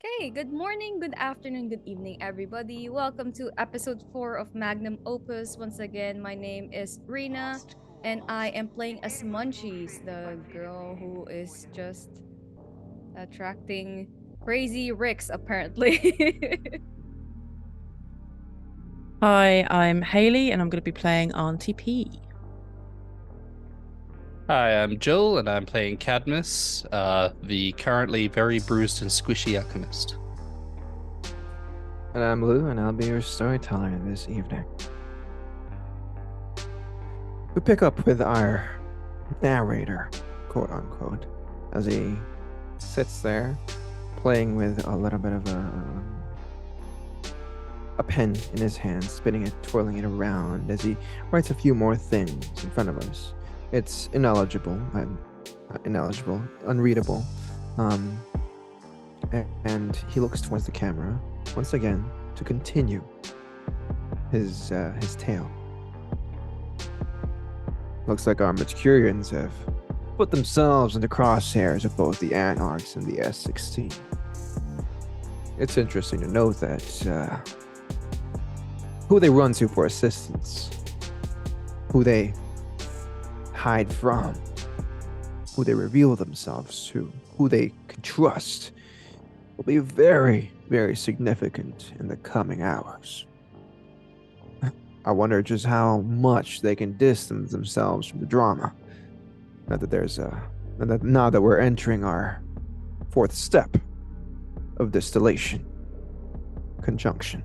Okay, good morning, good afternoon, good evening, everybody. Welcome to episode 4 of Magnum Opus. Once again, my name is Rena, and I am playing as Munchies, the girl who is just attracting crazy Ricks, apparently. Hi, I'm Haley, and I'm going to be playing Auntie P. Hi, I'm Joel, and I'm playing Cadmus, the currently very bruised and squishy alchemist. And I'm Lou, and I'll be your storyteller this evening. We pick up with our narrator, quote unquote, as he sits there playing with a little bit of a pen in his hand, spinning it, twirling it around as he writes a few more things in front of us. It's unreadable. And he looks towards the camera once again to continue his tale. Looks like our Masquerades have put themselves in the crosshairs of both the Anarchs and the S16. It's interesting to note that who they run to for assistance, who they hide from, who they reveal themselves to, who they can trust, will be very, very significant in the coming hours. I wonder just how much they can distance themselves from the drama. Now that we're entering our fourth step of distillation, conjunction.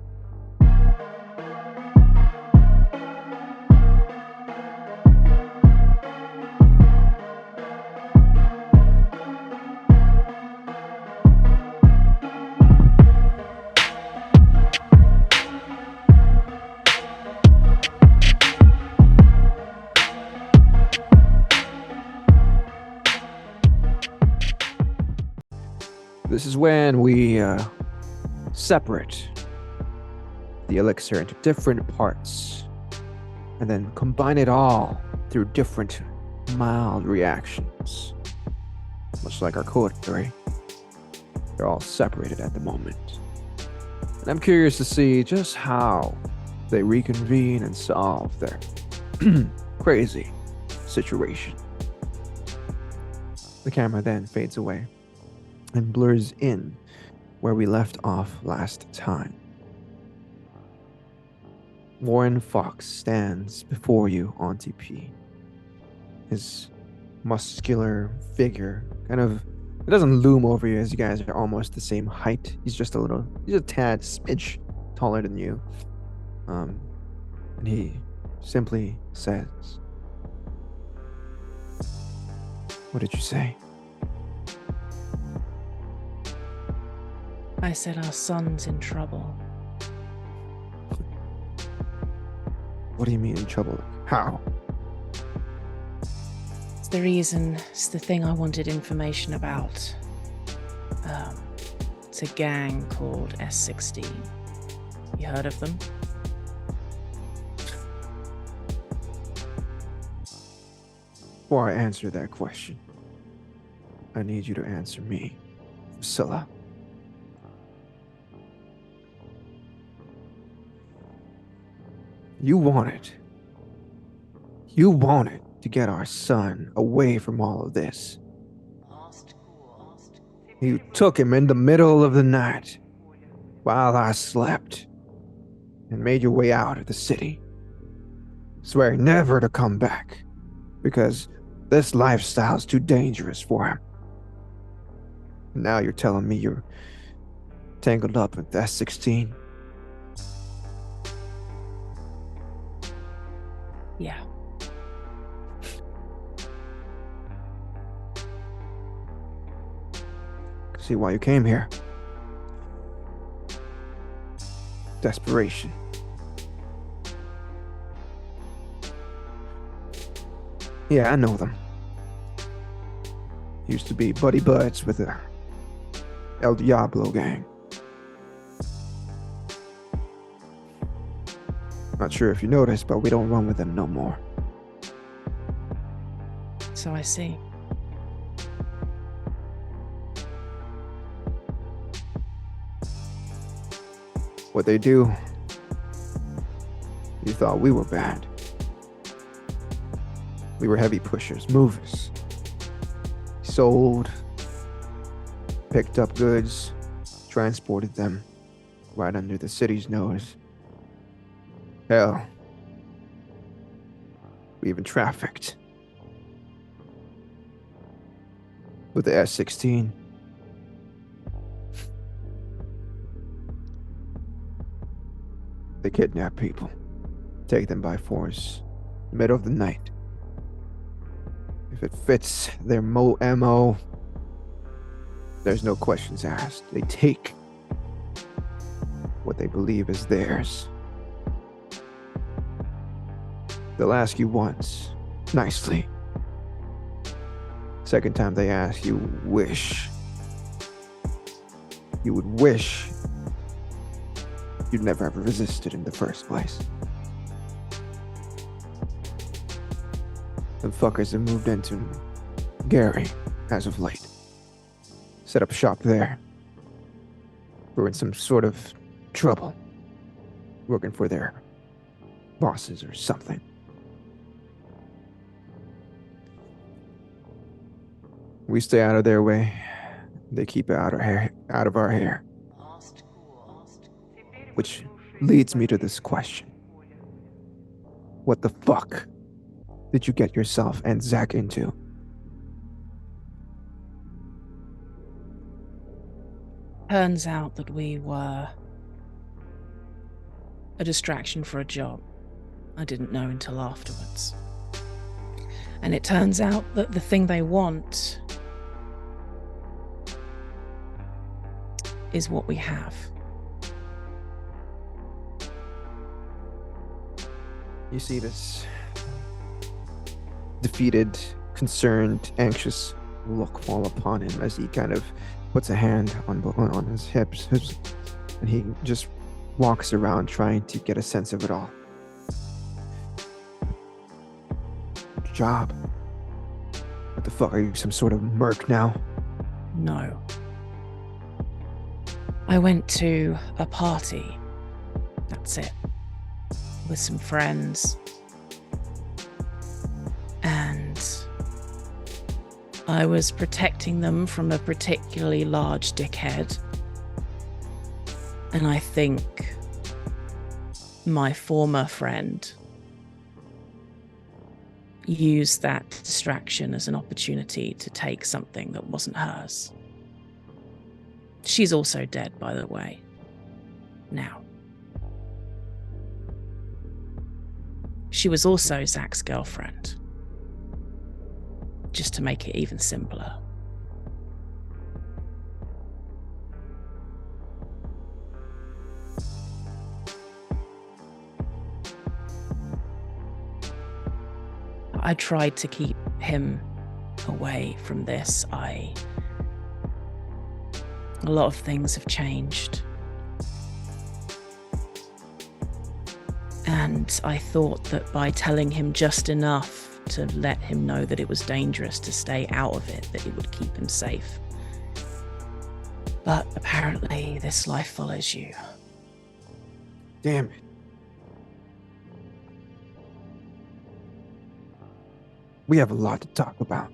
This is when we separate the elixir into different parts and then combine it all through different mild reactions. Much like our coterie, they're all separated at the moment. And I'm curious to see just how they reconvene and solve their crazy situation. The camera then fades away and blurs in where we left off last time. Warren Fox stands before you, Auntie P. His muscular figure it doesn't loom over you as you guys are almost the same height. He's a tad smidge taller than you. And he simply says, "What did you say?" I said our son's in trouble. What do you mean in trouble? How? It's the reason, it's the thing I wanted information about. It's a gang called S16. You heard of them? Before I answer that question, I need you to answer me, Priscilla. You wanted to get our son away from all of this. You took him in the middle of the night while I slept and made your way out of the city, swearing never to come back because this lifestyle's too dangerous for him. Now you're telling me you're tangled up with S16? Yeah. See why you came here. Desperation. Yeah, I know them. Used to be buddy buds with the El Diablo gang. Not sure if you noticed, but we don't run with them no more. So I see. what they do. You thought we were bad. We were heavy pushers, movers. Sold, picked up goods, transported them right under the city's nose. Hell, we even trafficked with the S16. They kidnap people, take them by force, middle of the night. If it fits their MO, there's no questions asked. They take what they believe is theirs. They'll ask you once, nicely. Second time they ask, you wish. You would wish you'd never have resisted in the first place. Them fuckers have moved into Gary as of late. Set up shop there. We're in some sort of trouble. Working for their bosses or something. We stay out of their way. They keep out of our hair. Which leads me to this question. What the fuck did you get yourself and Zach into? Turns out that we were a distraction for a job. I didn't know until afterwards. And it turns out that the thing they want is what we have. You see this defeated, concerned, anxious look fall upon him as he kind of puts a hand on his hips, and he just walks around trying to get a sense of it all. Job? What the fuck, are you some sort of merc now? No. I went to a party. That's it. With some friends. And I was protecting them from a particularly large dickhead. And I think my former friend used that distraction as an opportunity to take something that wasn't hers. She's also dead, by the way. Now. She was also Zach's girlfriend. Just to make it even simpler. I tried to keep him away from this. A lot of things have changed. And I thought that by telling him just enough to let him know that it was dangerous to stay out of it, that it would keep him safe. But apparently this life follows you. Damn it. We have a lot to talk about.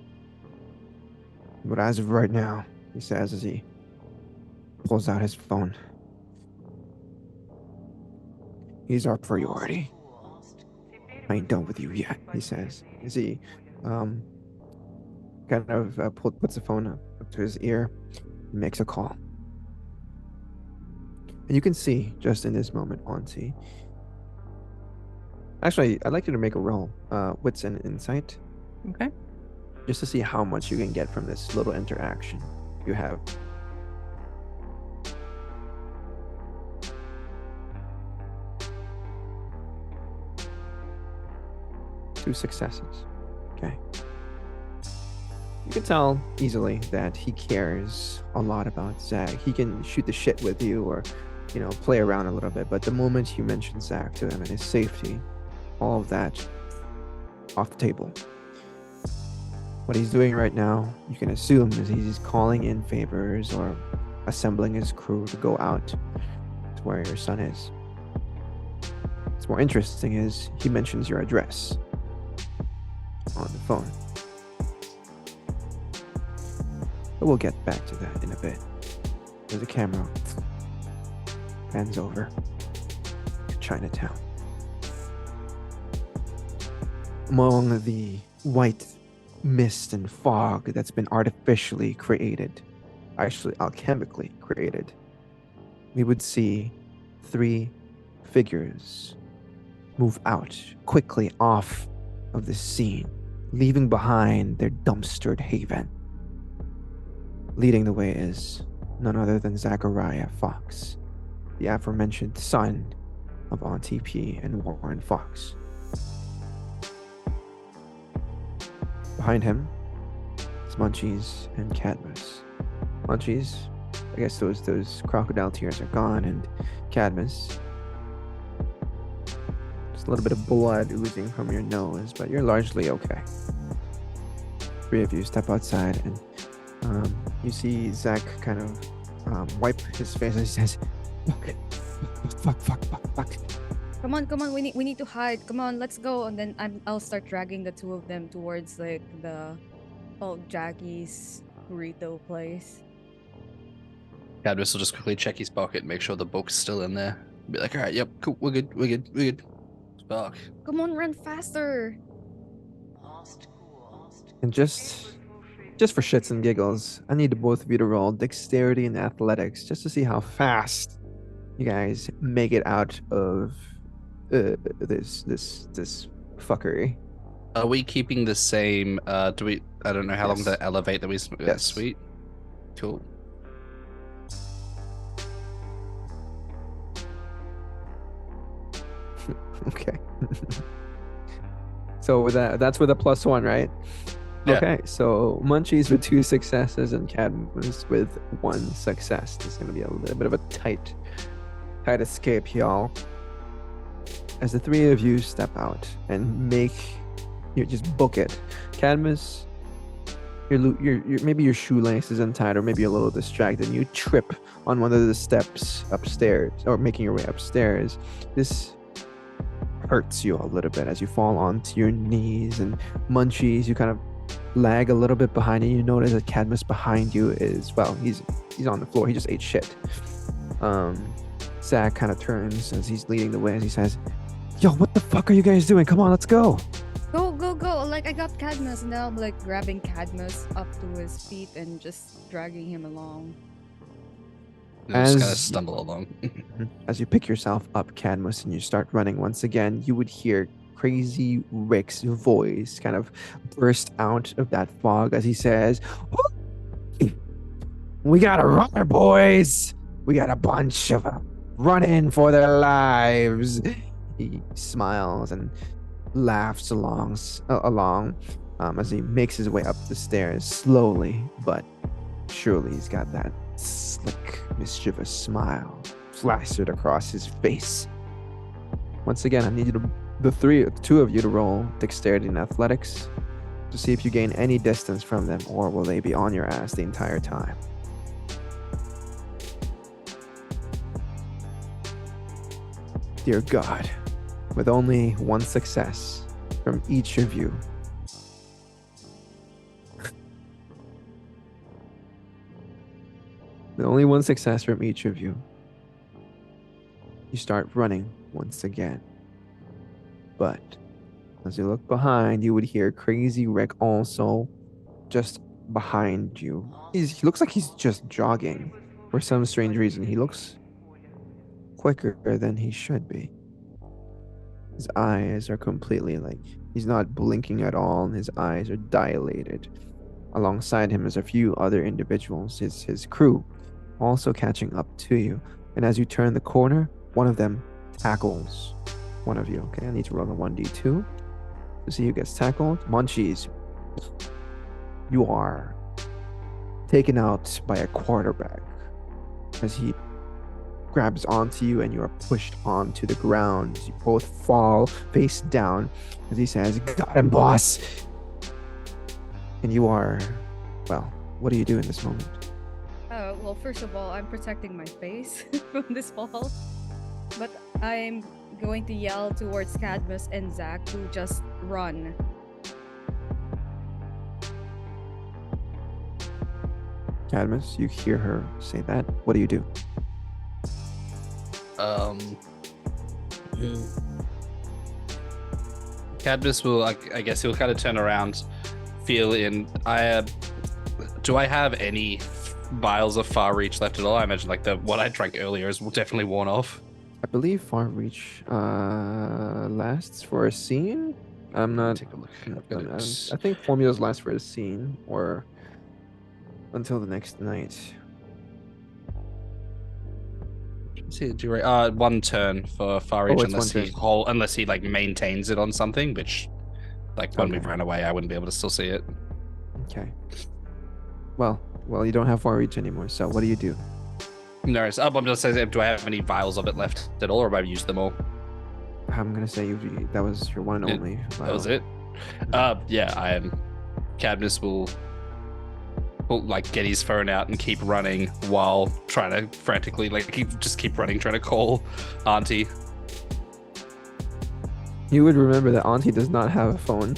But as of right now, he says as he pulls out his phone, he's our priority. I ain't done with you yet, he says. As he kind of puts the phone up to his ear and makes a call. And you can see, just in this moment, Auntie. Actually, I'd like you to make a roll. Wits and Insight. Okay. Just to see how much you can get from this little interaction you have. Two successes. Okay. You can tell easily that he cares a lot about Zach. He can shoot the shit with you or, play around a little bit. But the moment you mention Zach to him and his safety, all of that off the table. What he's doing right now, you can assume, is he's calling in favors or assembling his crew to go out to where your son is. What's more interesting is he mentions your address on the phone. But we'll get back to that in a bit. There's a camera. Pans over to Chinatown. Among the white mist and fog that's been artificially created, actually alchemically created, we would see 3 figures move out quickly off of the scene, leaving behind their dumpstered haven. Leading the way is none other than Zachariah Fox, the aforementioned son of Auntie P and Warren Fox. Behind him is Munchies and Cadmus. Munchies, I guess those crocodile tears are gone, and Cadmus, just a little bit of blood oozing from your nose, but you're largely okay. 3 of you step outside, and you see Zach kind of wipe his face, and he says, fuck. Come on, we need to hide. Come on, let's go. And then I'll start dragging the 2 of them towards like the Jackie's burrito place. Cadmus will just quickly check his pocket and make sure the book's still in there. Be like, all right, yep, cool, we're good. Spark. Come on, run faster. And just for shits and giggles, I need both of you to roll dexterity and athletics just to see how fast you guys make it out of this fuckery. Are we keeping the same? I don't know how long the elevate that we. Yes. Sweet. Cool. Okay. So with that's with a +1, right? Yeah. Okay, so Munchies with 2 successes and Cadmus with 1 success. This is going to be a little bit of a tight escape, y'all. As the 3 of you step out and you just book it. Cadmus, maybe your shoelace is untied, or maybe you're a little distracted. You trip on one of the steps upstairs, or making your way upstairs. This hurts you a little bit as you fall onto your knees, and Munchies, you kind of lag a little bit behind, and you notice that Cadmus behind you is, well, he's on the floor. He just ate shit. Zach kind of turns as he's leading the way, as he says, yo, what the fuck are you guys doing? Come on, let's go. Go. Like, I got Cadmus, and now I'm like grabbing Cadmus up to his feet and just dragging him along. Just kind of stumble along. As you pick yourself up, Cadmus, and you start running once again, you would hear Crazy Rick's voice kind of burst out of that fog as he says, we got a runner, boys. We got a bunch of them running for their lives. He smiles and laughs along as he makes his way up the stairs slowly, but surely. He's got that slick, mischievous smile plastered across his face. Once again, I need you to, the 2 of you, to roll dexterity and athletics to see if you gain any distance from them, or will they be on your ass the entire time. Dear God, with only 1 success from each of you, with only 1 success from each of you, you start running once again. But as you look behind, you would hear Crazy Rick also just behind you. He looks like he's just jogging for some strange reason. He looks quicker than he should be. His eyes are completely he's not blinking at all, and his eyes are dilated. Alongside him is a few other individuals, his crew, also catching up to you. And as you turn the corner, one of them tackles one of you. Okay, I need to roll a 1d2 to see who gets tackled. Munchies, you are taken out by a quarterback as he grabs onto you, and you are pushed onto the ground. You both fall face down as he says, got him, boss. And you are, well, what do you do in this moment? Well, first of all, I'm protecting my face from this fall. But I'm going to yell towards Cadmus and Zach to just run. Cadmus, you hear her say that. What do you do? Cadmus will, I guess he'll kind of turn around, feel in. Do I have any vials of Far Reach left at all? I imagine like the what I drank earlier is definitely worn off. I believe Far Reach lasts for a scene. I'm not. Take a look. I think formulas last for a scene or until the next night. See the duration. 1 turn for Far Reach it's unless he like maintains it on something, which like when we Okay. ran away, I wouldn't be able to still see it. Okay. Well, you don't have Far Reach anymore. So what do you do? No, it's up. I'm just saying, do I have any vials of it left at all, or have I used them all? I'm gonna say that was your one and only. That was it. Yeah, I am. Cadmus will like get his phone out and keep running while trying to frantically keep running, trying to call Auntie. You would remember that Auntie does not have a phone.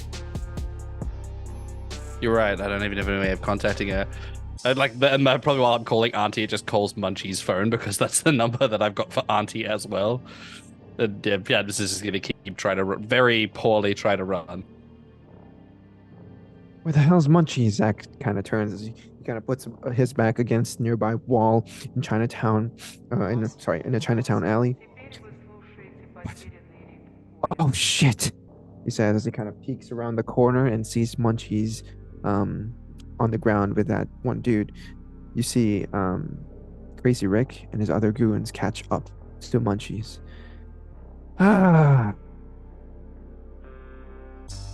You're right. I don't even have any way of contacting her. Probably while I'm calling Auntie, it just calls Munchie's phone because that's the number that I've got for Auntie as well. And yeah, this is just gonna keep trying to very poorly try to run. Where the hell's Munchie? Zach kind of turns as he kind of puts his back against nearby wall in Chinatown, in a Chinatown alley. What? Oh shit! He says as he kind of peeks around the corner and sees Munchie's on the ground with that one dude. You see Crazy Rick and his other goons catch up to Munchie's.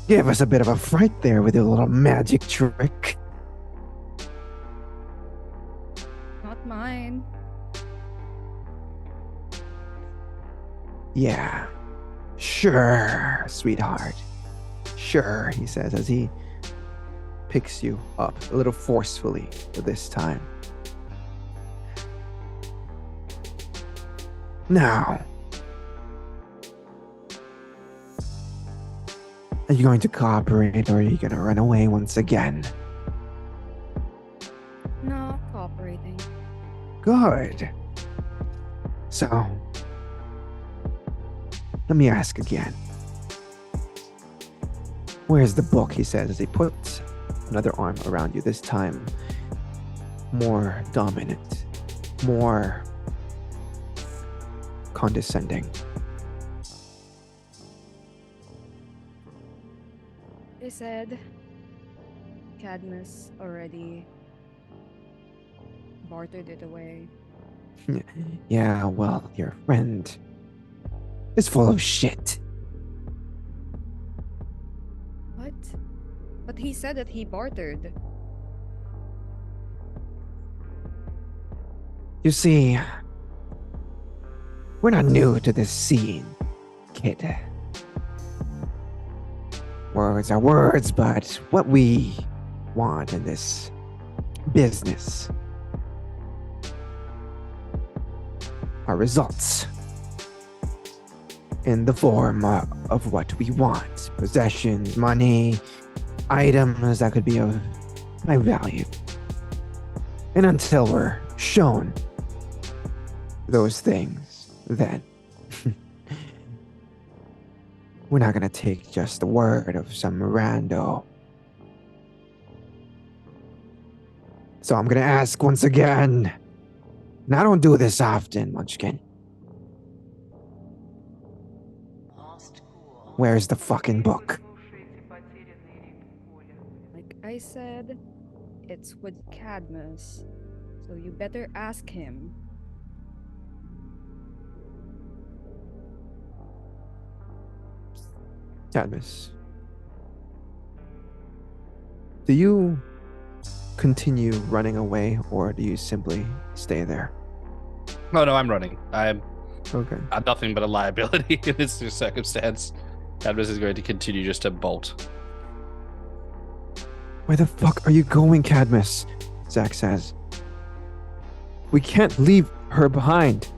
Give us a bit of a fright there with your little magic trick. Not mine. Yeah. Sure, sweetheart. Sure, he says as he picks you up a little forcefully this time. Now, are you going to cooperate or are you going to run away once again? No, cooperating. Good. So, let me ask again. Where's the book, he says as he puts another arm around you, this time more dominant, more condescending. They said Cadmus already bartered it away. Yeah, well, your friend is full of shit. What? But he said that he bartered. You see, we're not new to this scene, kid. Words are words, but what we want in this business are results in the form of what we want. Possessions, money, items that could be of high value. And until we're shown those things, then we're not gonna take just the word of some rando. So I'm gonna ask once again, and I don't do this often, Munchkin. Where's the fucking book? Like I said, it's with Cadmus. So you better ask him. Cadmus, do you continue running away or do you simply stay there? No, I'm running. I'm Okay. nothing but a liability in this circumstance. Cadmus is going to continue just to bolt. Where the fuck are you going, Cadmus? Zach says. We can't leave her behind.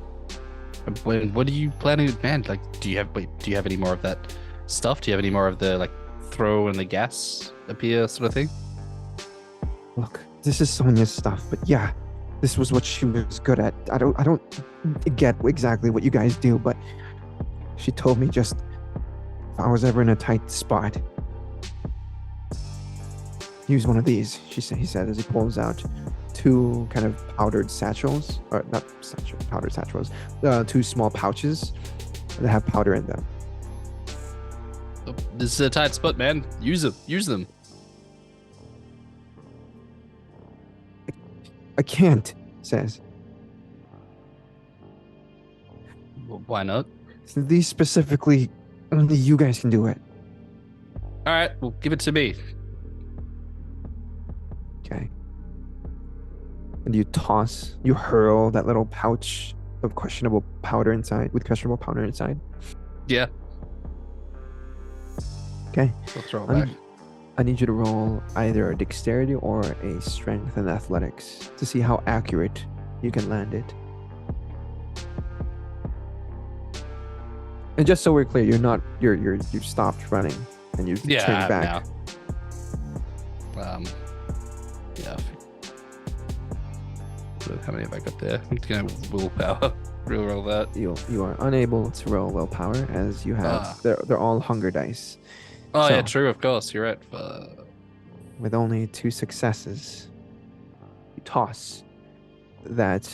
What are you planning, man? Like, do you have any more of that stuff? Do you have any more of the like throw and the gas appear sort of thing? Look, this is Sonia's stuff, but yeah, this was what she was good at. I don't get exactly what you guys do, but she told me just if I was ever in a tight spot, use one of these. He said as he pulls out two kind of powdered satchels, or not powdered satchels, two small pouches that have powder in them. Oh, this is a tight spot, man. Use them. I can't, he says. Well, why not? These specifically, only you guys can do it. All right, well, give it to me. Okay. And you hurl that little pouch of questionable powder inside. Yeah. Okay. We'll throw it back. I need you to roll either a dexterity or a strength and athletics to see how accurate you can land it. And just so we're clear, you've stopped running and you've turned back. Now. Yeah. How many have I got there? I'm just gonna willpower. Reroll that. You are unable to roll willpower as you have they're all hunger dice. Oh So- yeah, true. Of course, you're right. With only 2 successes, you toss that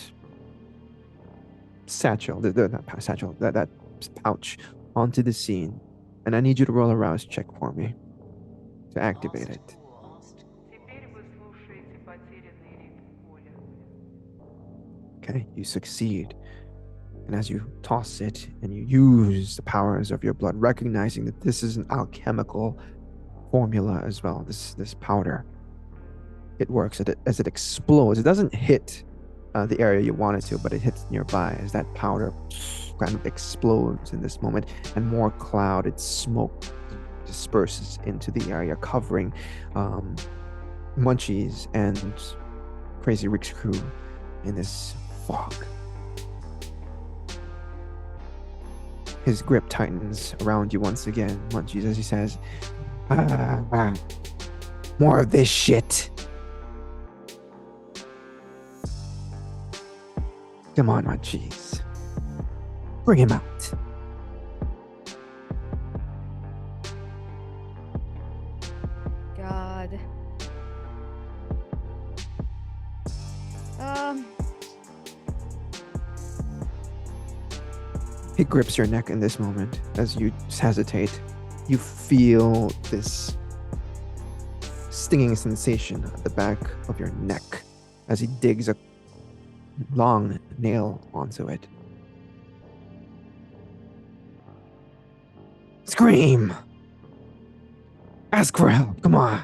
satchel, that pouch onto the scene, and I need you to roll a rouse check for me to activate it. Okay, you succeed. And as you toss it and you use the powers of your blood, recognizing that this is an alchemical formula as well, this powder, it works as it explodes. It doesn't hit the area you want it to, but it hits nearby as that powder kind of explodes in this moment, and more clouded smoke disperses into the area, covering Munchies and Crazy Rick's crew in this fog. His grip tightens around you once again, Munchies, as he says, more of this shit. Come on, Munchies. Bring him out. God. He grips your neck in this moment as you hesitate. You feel this stinging sensation at the back of your neck as he digs a long nail onto it. Scream! Ask for help, come on!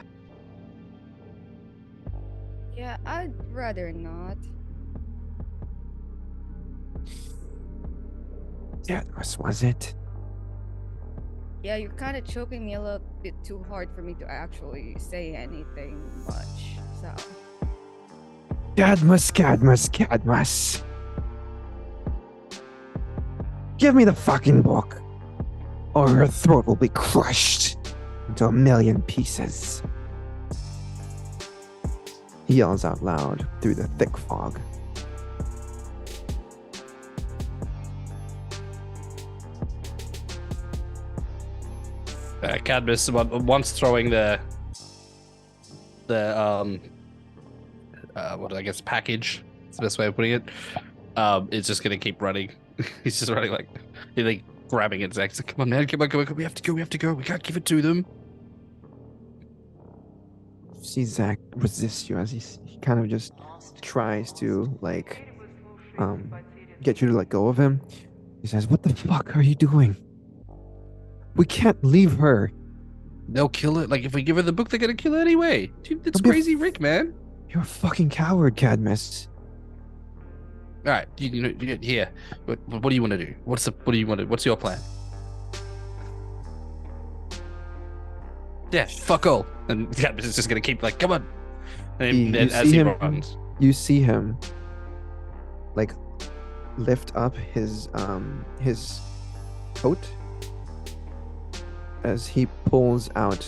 Yeah, I'd rather not. That was it? Yeah, you're kind of choking me a little bit too hard for me to actually say anything much, so. Cadmus. Give me the fucking book, or her throat will be crushed into a million pieces. He yells out loud through the thick fog. Cadmus, once throwing the what I guess package, is the best way of putting it, it's just gonna keep running. He's just running he's like grabbing it. Zach's like, come on, man, come on, we have to go, we can't give it to them. See Zach resist you as he kind of just tries to get you to let go of him. He says, "What the fuck are you doing? We can't leave her." They'll kill it. Like, if we give her the book, they're gonna kill her anyway. Dude, it's Don't be a Crazy Rick, man. You're a fucking coward, Cadmus. All right, here. What do you want to do? What's your plan? Yeah, fuck all. And Cadmus is just gonna keep come on. And as he runs, you see him lift up his coat as he pulls out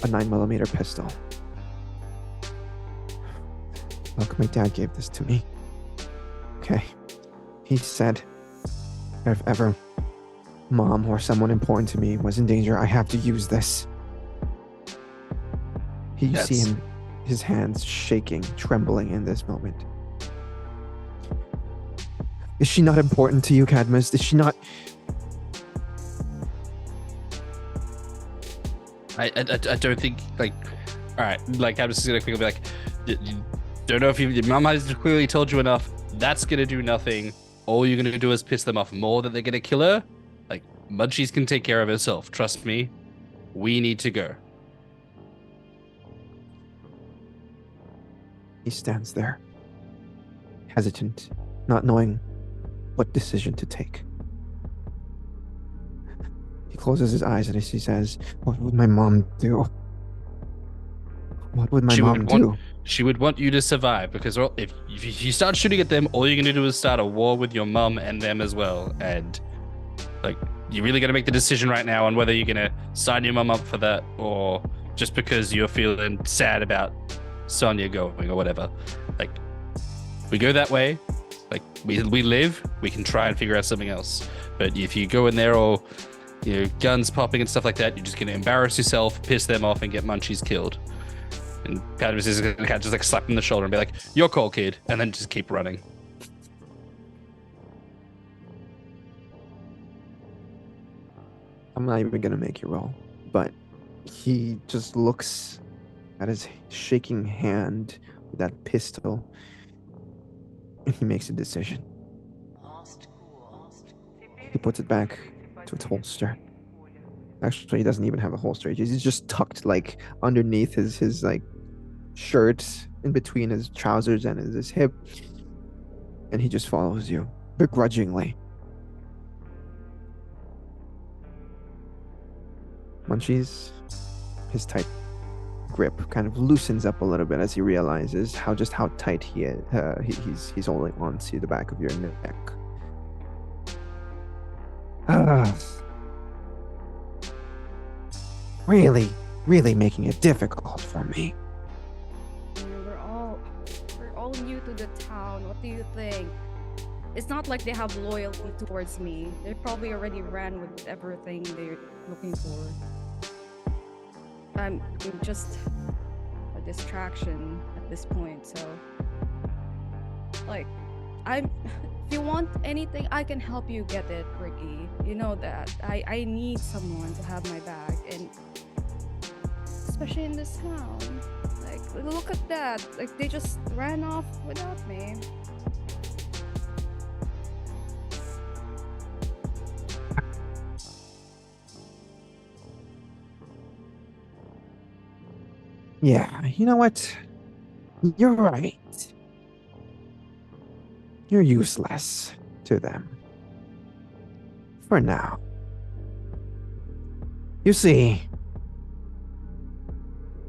a 9mm pistol. Look, my dad gave this to me. Okay. He said, if ever Mom or someone important to me was in danger, I have to use this. You see him, his hands shaking, trembling in this moment. Is she not important to you, Cadmus? Is she not... I don't think, like, all right, like, I'm just gonna quickly be like, don't know if your mom has clearly told you enough. That's gonna do nothing. All you're gonna do is piss them off more that they're gonna kill her. Like, Munchies can take care of herself. Trust me. We need to go. He stands there, hesitant, not knowing what decision to take. He closes his eyes and he says, "What would my mom do? What would my mom do?" She would want you to survive, because if you start shooting at them, all you're going to do is start a war with your mum and them as well. And, like, you really got to make the decision right now on whether you're going to sign your mum up for that, or just because you're feeling sad about Sonya going or whatever. Like, we go that way, like, we live, we can try and figure out something else. But if you go in there all, you know, guns popping and stuff like that, you're just going to embarrass yourself, piss them off, and get Munchies killed. And Cadmus is going to just like slap him on the shoulder and be like, "Your call, kid," and then just keep running. I'm not even going to make you roll, but he just looks at his shaking hand with that pistol, and he makes a decision. He puts it back to its holster. Actually, he doesn't even have a holster. He's just tucked, like, underneath his like shirt, in between his trousers and his hip, and he just follows you begrudgingly. Munchies, his tight grip kind of loosens up a little bit as he realizes how tight he is. He's holding on to the back of your neck. Really making it difficult for me. We're all new to the town. What do you think? It's not like they have loyalty towards me. They probably already ran with everything they're looking for. I'm just a distraction at this point, so, like, if you want anything, I can help you get it, Ricky. You know that. I need someone to have my back, and especially in this town. Like, look at that. Like, they just ran off without me. Yeah, you know what? You're right. You're useless to them. For now. You see,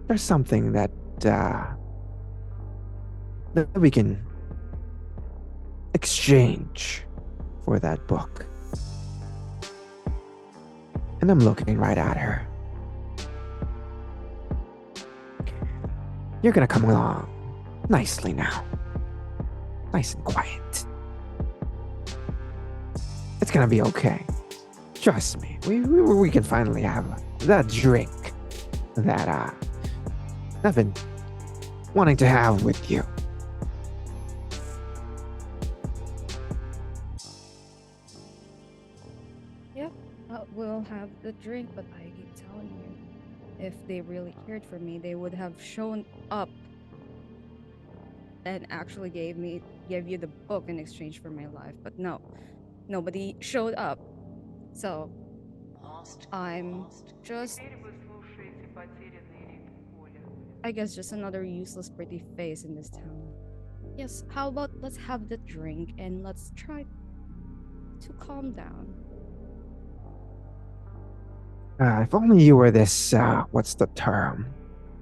there's something that we can exchange for that book. And I'm looking right at her. You're gonna come along nicely now. Nice and quiet. It's gonna be okay. Trust me. We can finally have that drink that I've been wanting to have with you. Yep, we'll have the drink, but I keep telling you, if they really cared for me, they would have shown up and actually gave you the book in exchange for my life. But no, nobody showed up. So I'm just, I guess, just another useless pretty face in this town. Yes, how about let's have the drink and let's try to calm down. If only you were this, what's the term?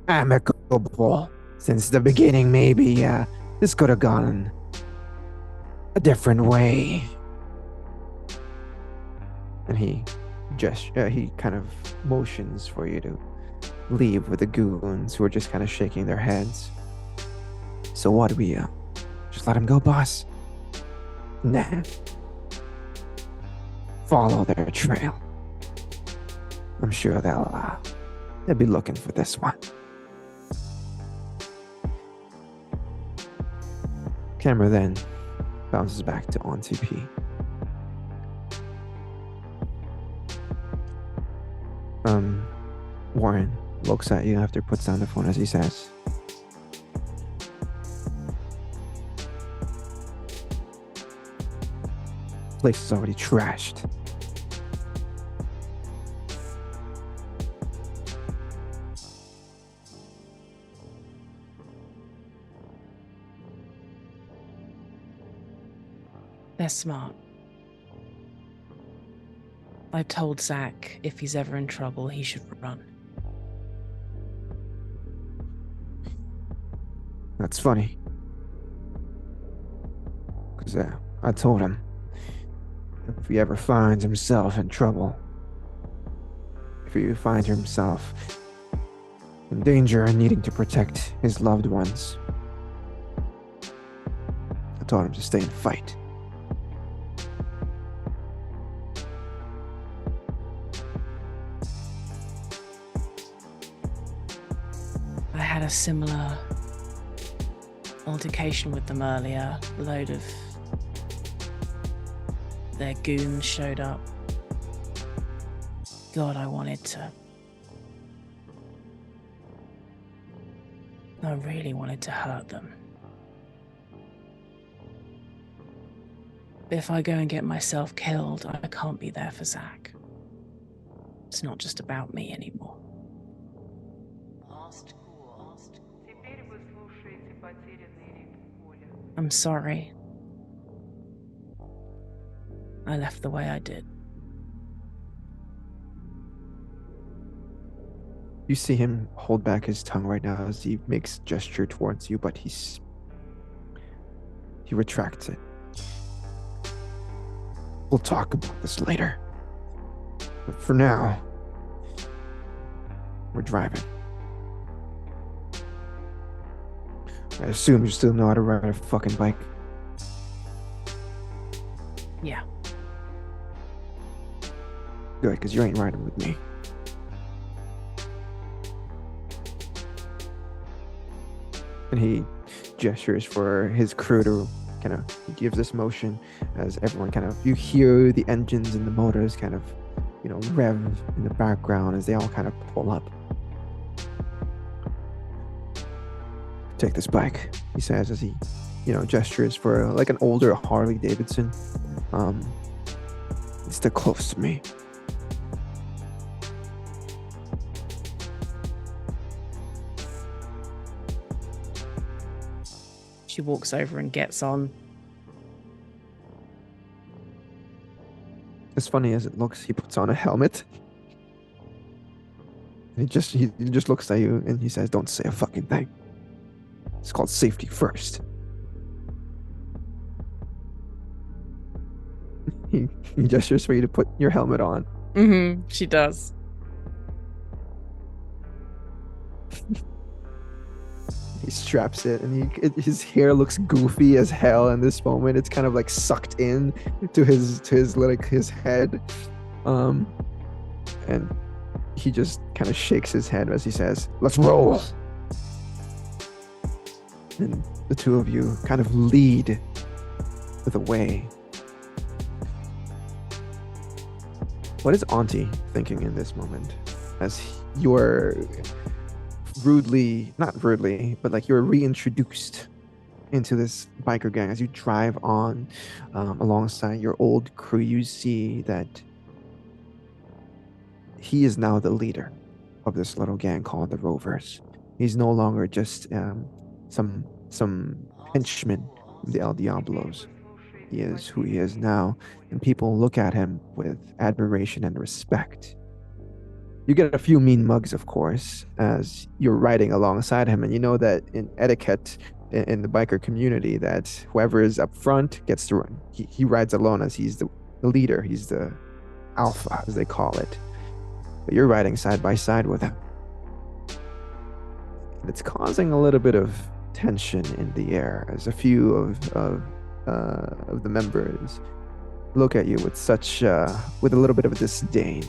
Amicable. Since the beginning, maybe, this could have gone a different way. And he kind of motions for you to leave with the goons who are just kind of shaking their heads. So what do we just let him go, boss? Nah. Follow their trail. I'm sure they'll be looking for this one. Camera then bounces back to Auntie P. Warren looks at you after puts down the phone as he says, place is already trashed. They're smart. I've told Zach if he's ever in trouble, he should run. That's funny. Because I told him if he ever finds himself in trouble, if he finds himself in danger and needing to protect his loved ones, I told him to stay and fight. I had a similar altercation with them earlier. A load of their goons showed up. God, I really wanted to hurt them. If I go and get myself killed, I can't be there for Zach. It's not just about me anymore. I'm sorry. I left the way I did. You see him hold back his tongue right now as he makes a gesture towards you, but he retracts it. We'll talk about this later. But for now, we're driving. I assume you still know how to ride a fucking bike. Yeah. Good, because you ain't riding with me. And he gestures for his crew to kind of gives this motion as everyone kind of, you hear the engines and the motors kind of, rev in the background as they all kind of pull up. Take this bike, he says as he, gestures for like an older Harley Davidson. Stick close to me. She walks over and gets on. As funny as it looks, he puts on a helmet. He just looks at you and he says, "Don't say a fucking thing. It's called safety first." He gestures for you to put your helmet on. Mm-hmm. She does. He straps it, and his hair looks goofy as hell in this moment. It's kind of like sucked in to his head, and he just kind of shakes his head as he says, "Let's roll." And the two of you kind of lead the way. What is Auntie thinking in this moment as you're not rudely, but like you're reintroduced into this biker gang as you drive on alongside your old crew? You see that he is now the leader of this little gang called the Rovers. He's no longer just some henchman of the El Diablos. He is who he is now, and people look at him with admiration and respect. You get a few mean mugs, of course, as you're riding alongside him, and you know that in etiquette, in the biker community that whoever is up front gets to run. He rides alone as he's the leader. He's the alpha, as they call it. But you're riding side by side with him. And it's causing a little bit of tension in the air as a few of the members look at you with with a little bit of a disdain.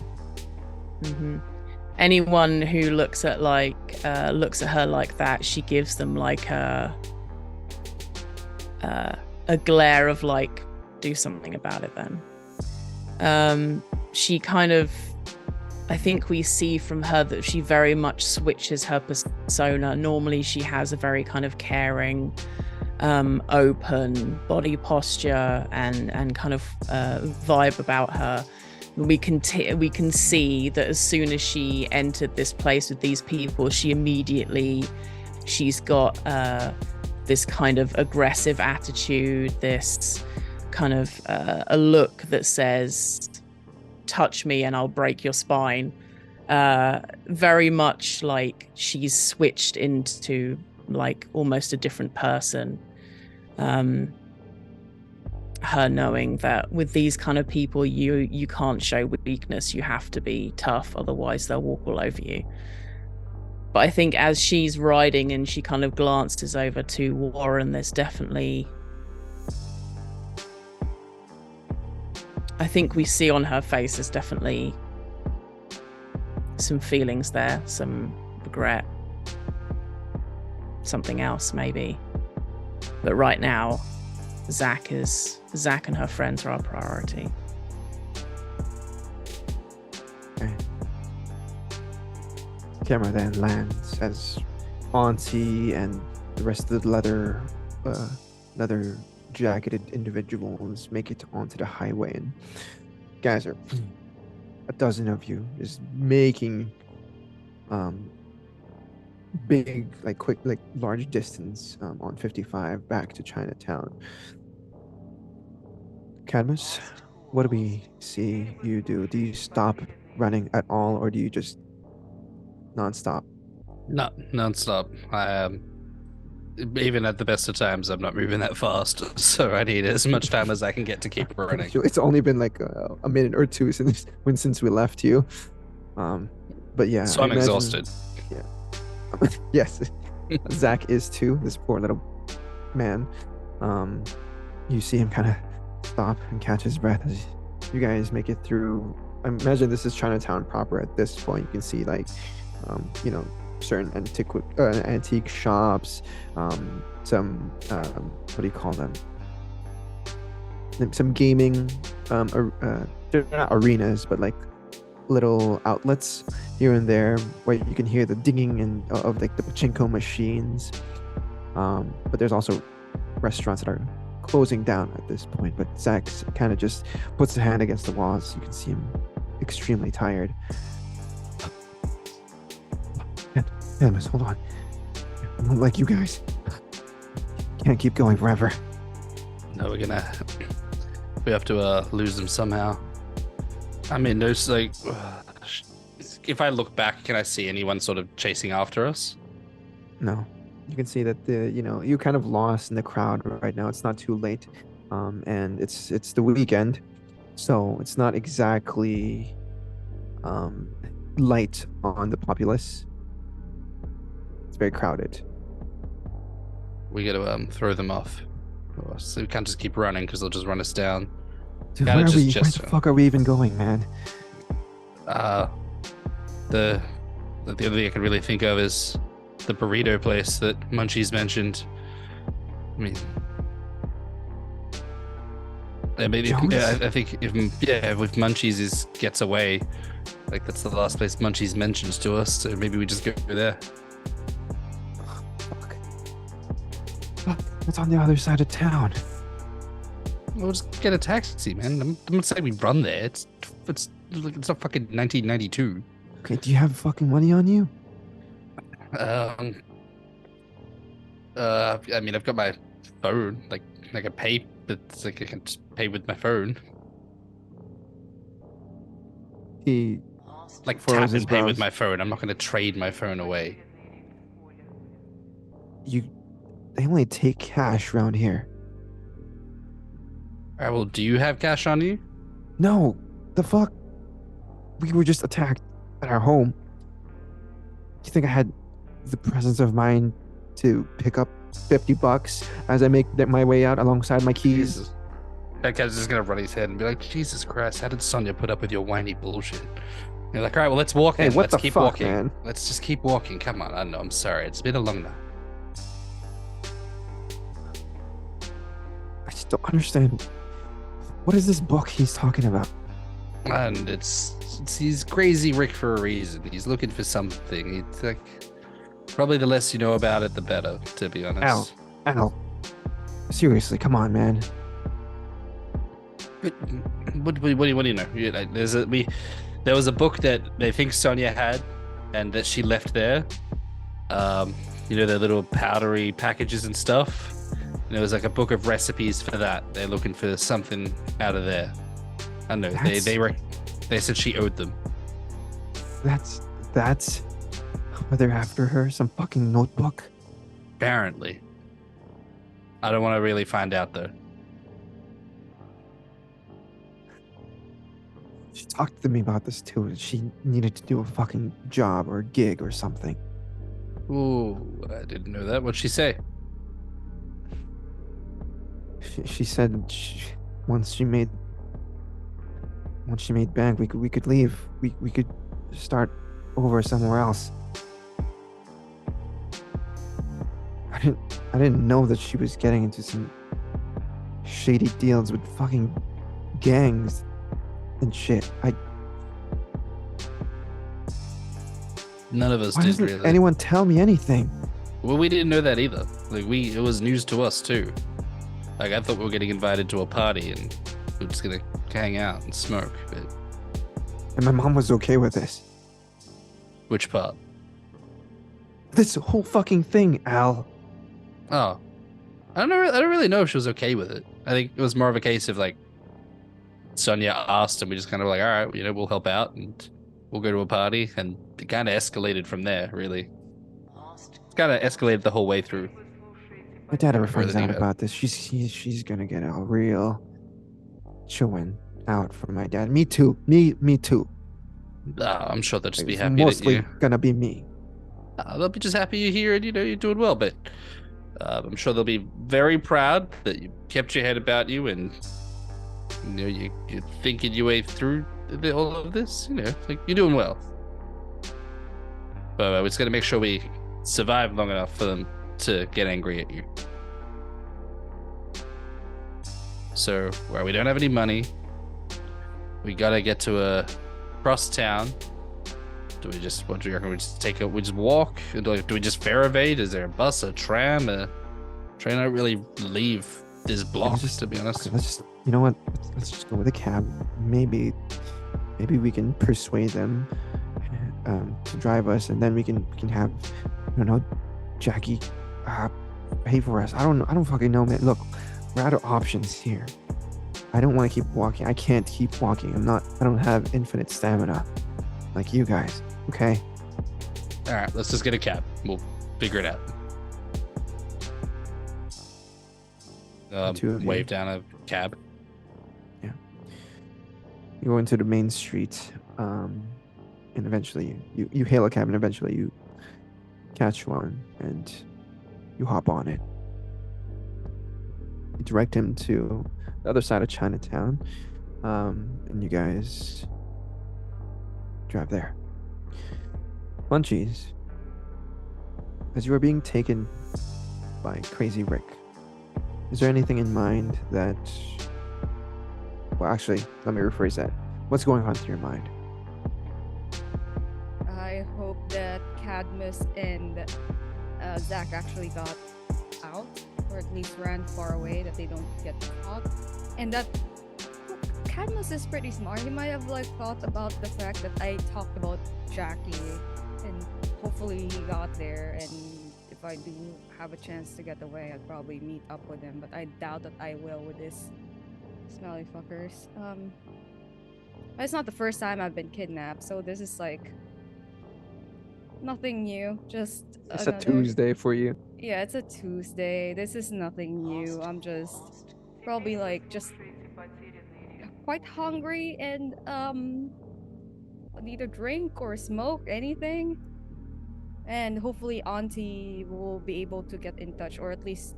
Mm-hmm. Anyone who looks at her like that, she gives them like a glare of like, do something about it then. She kind of, I think we see from her that she very much switches her persona. Normally she has a very kind of caring, open body posture and kind of vibe about her. We can see that as soon as she entered this place with these people, she's got this kind of aggressive attitude, this kind of a look that says, touch me and I'll break your spine. Very much like she's switched into like almost a different person. Her knowing that with these kind of people, you can't show weakness, you have to be tough, otherwise they'll walk all over you. But I think as she's riding and she kind of glances over to Warren, there's definitely, I think we see on her face there's definitely some feelings there, some regret, something else maybe. But right now, Zach and her friends are our priority. Okay. Camera then lands as Auntie and the rest of the leather jacketed individuals make it onto the highway, and guys are a dozen of you just making big, like quick, like large distance on 55 back to Chinatown. Cadmus, what do we see you do? Do you stop running at all, or do you just non-stop? Not non-stop. Even at the best of times, I'm not moving that fast, so I need as much time as I can get to keep running. It's only been like a minute or two since we left you, but yeah. So I'm exhausted. Yeah. Yes, Zach is too. This poor little man. You see him kind of stop and catch his breath as you guys make it through. I imagine this is Chinatown proper at this point. You can see like, certain antique shops, some what do you call them? Some gaming, they're not arenas, but like little outlets here and there where you can hear the dinging and of like the pachinko machines. But there's also restaurants that are closing down at this point. But Zach kind of just puts a hand against the walls. You can see him extremely tired. Cadmus, hold on. I don't like you guys. Can't keep going forever. No, we have to lose them somehow. I mean, there's like, if I look back, can I see anyone sort of chasing after us? No. You can see that you're kind of lost in the crowd right now. It's not too late, and it's the weekend, so it's not exactly light on the populace. It's very crowded. We got to throw them off. So we can't just keep running because they'll just run us down. Dude, where the fuck are we even going, man? The only thing I can really think of is the burrito place that Munchies mentioned. I think if Munchies gets away, like that's the last place Munchies mentions to us, so maybe we just go there. Fuck, it's on the other side of town. We'll just get a taxi, man. I'm not saying we run there. It's not fucking 1992. Okay, do you have fucking money on you? I mean, I've got my phone. Like I can pay, but it's like I can just pay with my phone. He like tap and pay with my phone. I'm not going to trade my phone away. they only take cash around here. All right, well, do you have cash on you? No, the fuck? We were just attacked at our home. Do you think I had the presence of mind to pick up $50 as I make my way out alongside my keys? Jesus. That guy's just gonna run his head and be like, Jesus Christ, how did Sonya put up with your whiny bullshit? You're like, all right, well, let's walk Hey, then. what Let's the keep fuck, walking. man? Let's just keep walking. Come on, I know, I'm sorry. It's been a long night. I just don't understand. What is this book he's talking about? And he's crazy Rick for a reason. He's looking for something. It's like, probably the less you know about it, the better, to be honest. Al. Seriously, come on, man. What do you know? There was a book that they think Sonya had, and that she left there. The little powdery packages and stuff. And there was like a book of recipes for that. They're looking for something out of there. I know they said she owed them. That's what they're after her. Some fucking notebook. Apparently. I don't want to really find out though. She talked to me about this too. She needed to do a fucking job or a gig or something. Ooh, I didn't know that. What'd she say? She said once she made bank, we could leave. We could start over somewhere else. I didn't know that she was getting into some shady deals with fucking gangs and shit. None of us Why did doesn't really. anyone tell me anything? Well, we didn't know that either. Like it was news to us too. Like I thought we were getting invited to a party and we were just gonna hang out and smoke. But And my mom was okay with this. which part? This whole fucking thing, Al. Oh, I don't know. I don't really know if she was okay with it. I think it was more of a case of like Sonya asked, and we just kind of like, all right, we'll help out and we'll go to a party, and it kind of escalated from there. Really, it's kind of escalated the whole way through. My dad ever Further finds than out that. about this, she's gonna get a real chewing out for my dad. Me too. Me too. I'm sure they'll just be It's happy that mostly you. gonna be me. They'll be just happy you're here and you're doing well. But I'm sure they'll be very proud that you kept your head about you and you're thinking your way through all of this. Like you're doing well. But we're just gonna make sure we survive long enough for them to get angry at you. So, where we don't have any money, we gotta get to cross town. What do you reckon? We just walk? Do we just ferrovate? Is there a bus, a tram, a train? I don't really leave this block, to be honest. Okay, you know what? Let's just go with a cab. Maybe we can persuade them to drive us, and then we can have, Jackie pay for us. I don't fucking know, man. Look, we're out of options here. I don't want to keep walking. I can't keep walking. I don't have infinite stamina like you guys. Okay. All right, let's just get a cab. We'll figure it out. two of you. Wave down a cab. You go into the main street, and eventually you hail a cab, and eventually you catch one, and you hop on it. You direct him to the other side of Chinatown, and you guys drive there. Munchies, as you are being taken by Crazy Rick, is there anything in mind that... Well, actually, let me rephrase that. What's going on through your mind? I hope that Cadmus and Zach actually got out, or at least ran far away, that they don't get caught. And that Cadmus is pretty smart. He might have thought about the fact that I talked about Jackie, and hopefully he got there. And if I do have a chance to get away, I'd probably meet up with him. But I doubt that I will with this smelly fuckers. It's not the first time I've been kidnapped, so this is Nothing new. Just It's a another. Tuesday for you. Yeah, it's a Tuesday. This is nothing new. I'm just probably like just quite hungry and need a drink or smoke anything. And hopefully Auntie will be able to get in touch, or at least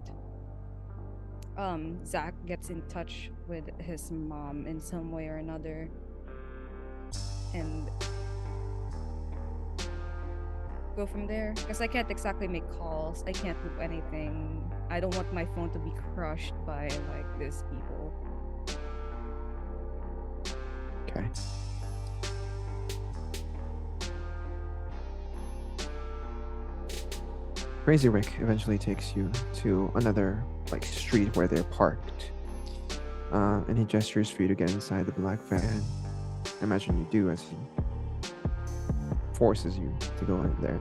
Zach gets in touch with his mom in some way or another. And go from there. Because I can't exactly make calls. I can't do anything. I don't want my phone to be crushed by like these people. Okay. Crazy Rick eventually takes you to another like street where they're parked, and he gestures for you to get inside the black van. I imagine you do as he forces you to go in there.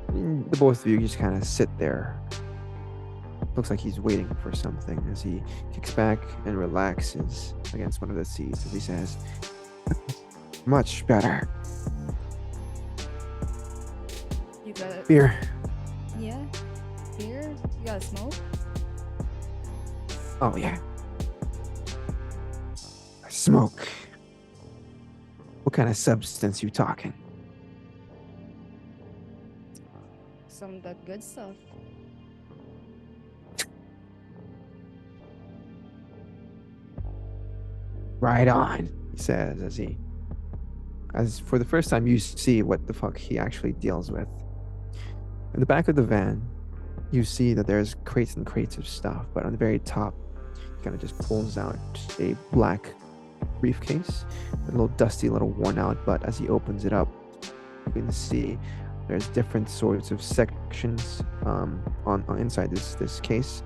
And the both of you just kind of sit there. Looks like he's waiting for something as he kicks back and relaxes against one of the seats as he says, "Much better. You got it. Beer." Yeah? Here? You got a smoke? Oh yeah. Smoke. What kind of substance you talking? Some of that good stuff. Right on, he says as for the first time you see what the fuck he actually deals with. In the back of the van, you see that there's crates and crates of stuff, but on the very top, he kind of just pulls out a black briefcase, a little dusty, a little worn out, but as he opens it up, you can see there's different sorts of sections on inside this case.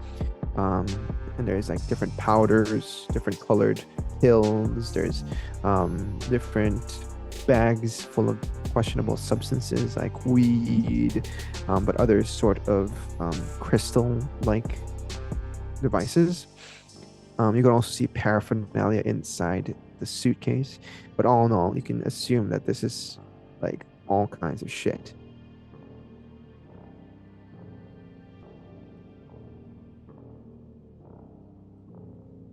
And there's like different powders, different colored pills, there's different bags full of questionable substances like weed, but other sort of crystal-like devices. You can also see paraphernalia inside the suitcase, but all in all, you can assume that this is like all kinds of shit.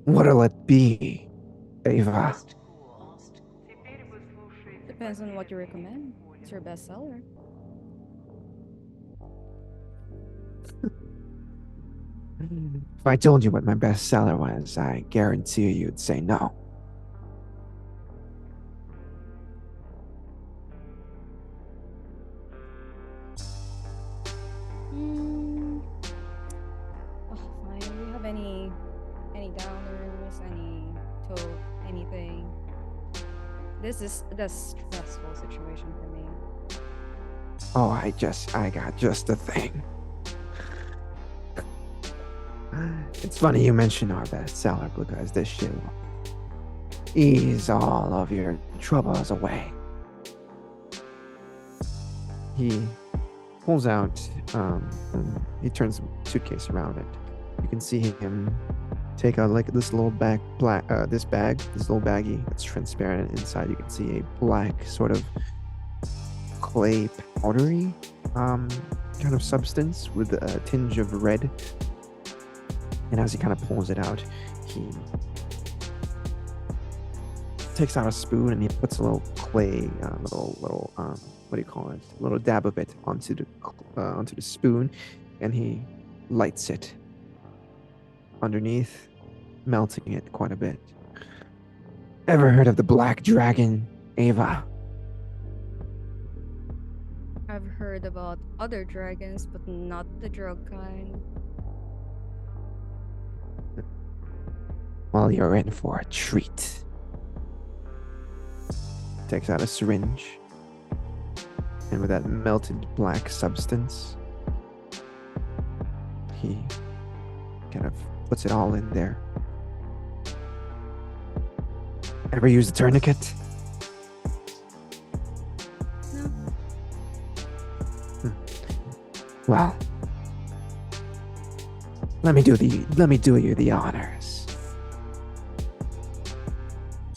What'll it be, Ava? Depends on what you recommend. It's your bestseller. If I told you what my bestseller was, I guarantee you'd say no. Oh, fine. Do you have any downers, any tote, anything? This is the stressful situation for me. Oh, I got just the thing. It's funny you mention our bestseller because this shit will ease all of your troubles away. He pulls out, and he turns the suitcase around it. You can see him take out like this little this little baggie that's transparent. Inside you can see a black sort of clay powdery kind of substance with a tinge of red. And as he kind of pulls it out, he takes out a spoon and he puts a little clay, little what do you call it? A little dab of it onto the spoon, and he lights it underneath, melting it quite a bit. Ever heard of the Black Dragon, Ava? I've heard about other dragons, but not the drug kind. Well, you're in for a treat. Takes out a syringe, and with that melted black substance, he kind of puts it all in there. Ever use a tourniquet? No. Well, let me do you the honors.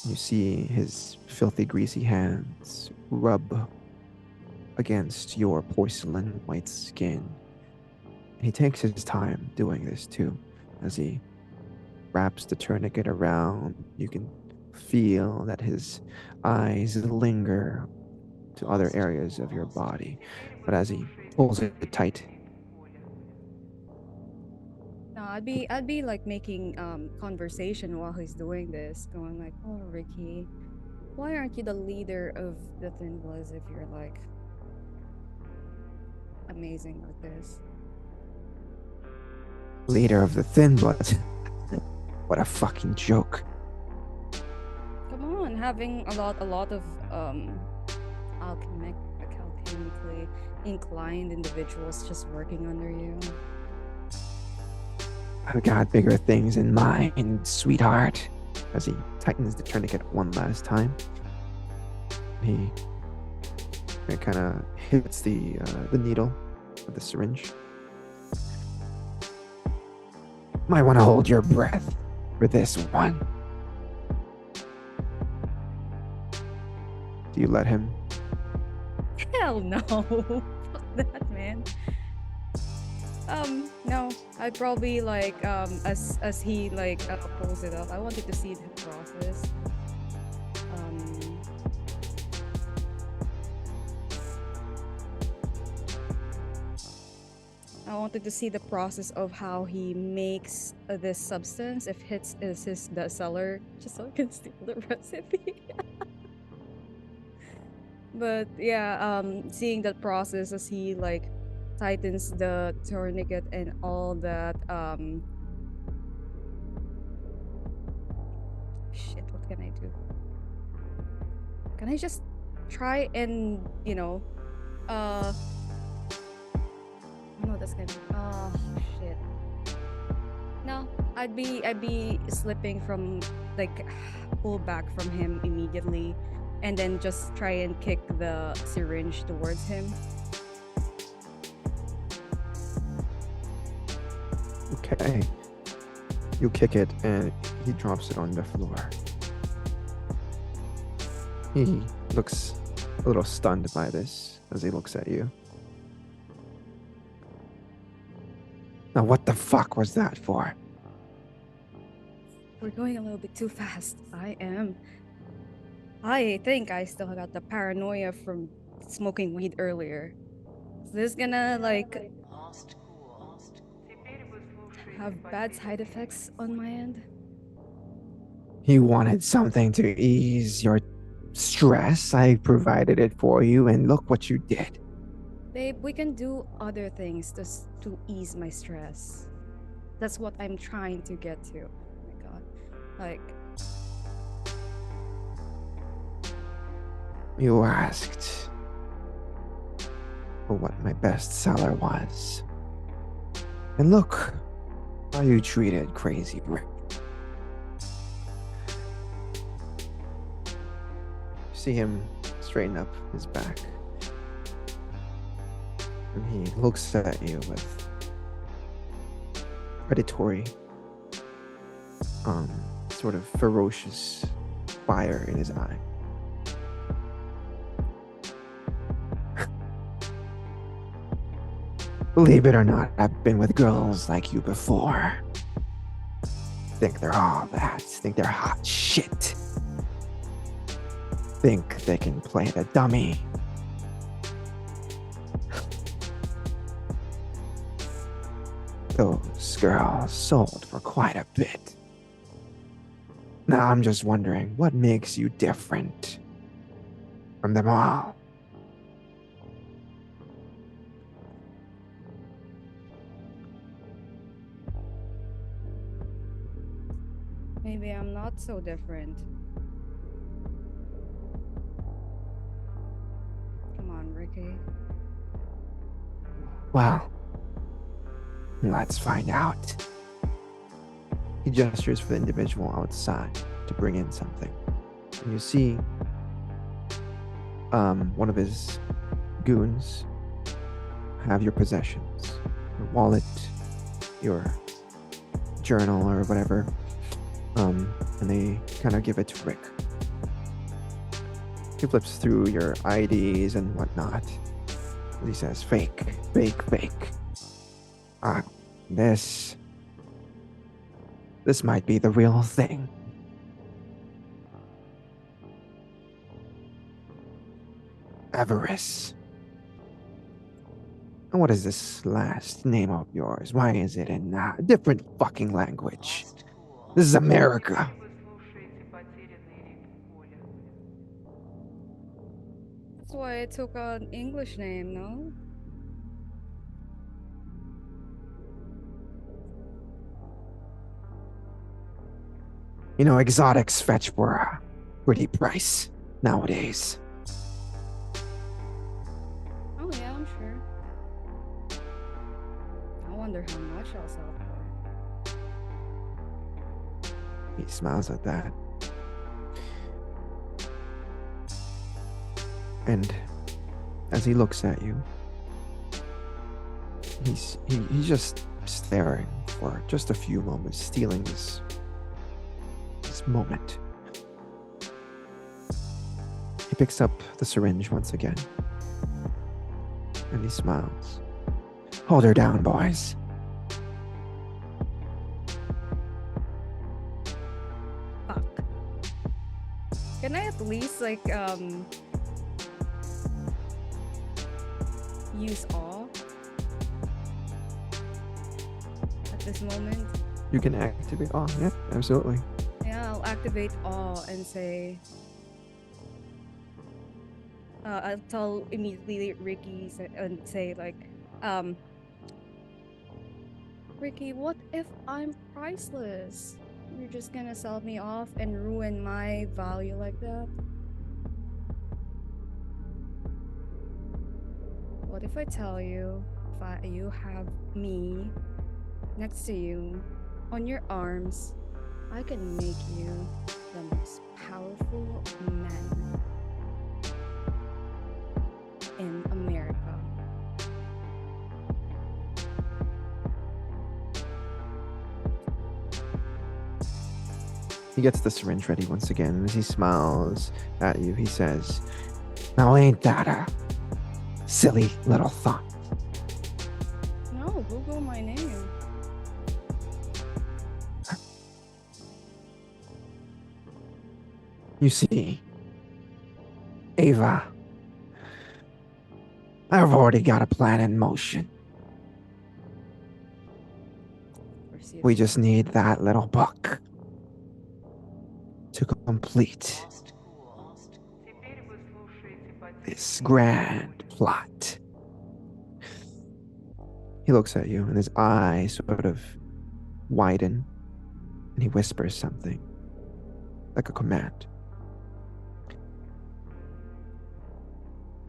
You see his filthy, greasy hands rub against your porcelain white skin. He takes his time doing this too, as he wraps the tourniquet around. You can feel that his eyes linger to other areas of your body, but as he pulls it tight, No, I'd be like making conversation while he's doing this, going like, "Oh, Ricky, why aren't you the leader of the Thin Bloods if you're like amazing with this?" leader of the Thin Bloods. What a fucking joke. Come on, having a lot of alchemically inclined individuals just working under you. I've got bigger things in mind, sweetheart. As he tightens the tourniquet one last time, he kind of hits the needle of the syringe. Might want to hold your breath for this one. Do you let him? Hell no. Fuck that, man. No. I'd probably like as he like pulls it up. I wanted to see the process. I wanted to see the process of how he makes this substance. If hits is his bestseller, just so I can steal the recipe. But yeah, seeing that process as he like tightens the tourniquet and all that. Shit, what can I do? Can I just try and no, that's gonna. Oh shit. No, I'd be slipping from like pull back from him immediately, and then just try and kick the syringe towards him. Okay. You kick it and he drops it on the floor. He looks a little stunned by this as he looks at you. Now, what the fuck was that for? We're going a little bit too fast. I am. I think I still got the paranoia from smoking weed earlier. Is this gonna like have bad side effects on my end? You wanted something to ease your stress. I provided it for you, and look what you did. Babe, we can do other things to ease my stress. That's what I'm trying to get to. Oh my god. Like, You asked for what my bestseller was. And look how you treated Crazy Rick. See him straighten up his back. And he looks at you with predatory, sort of ferocious fire in his eye. Believe it or not, I've been with girls like you before. Think they're all that. Think they're hot shit. Think they can play the dummy. Those girls sold for quite a bit. Now I'm just wondering, what makes you different from them all? maybe I'm not so different. Come on, Ricky. Well, let's find out. He gestures for the individual outside to bring in something. And you see one of his goons have your possessions, your wallet, your journal or whatever, and they kind of give it to Rick. He flips through your IDs and whatnot, He says, fake, fake, fake. This might be the real thing. Avarice. And what is this last name of yours? Why is it in a different fucking language? This is America. That's why I took an English name, no? You know, exotics fetch for a pretty price nowadays. Oh yeah, I'm sure. I wonder how much I'll sell for. He smiles at that. And as he looks at you, he's just staring for just a few moments, stealing this moment. He picks up the syringe once again, and he smiles. Hold her down, boys. Fuck. Can I at least use awe at this moment? You can activate. Oh, yeah, absolutely. Yeah, I'll activate awe and say. I'll tell immediately Ricky and say Ricky, what if I'm priceless? You're just gonna sell me off and ruin my value like that? What if I tell you, you have me next to you, on your arms, I can make you the most powerful man in America. He gets the syringe ready once again, and as he smiles at you, he says, now ain't that a silly little thought? No, Google my name. You see, Ava, I've already got a plan in motion. We just need that little book to complete this grand plot. He looks at you and his eyes sort of widen and he whispers something like a command.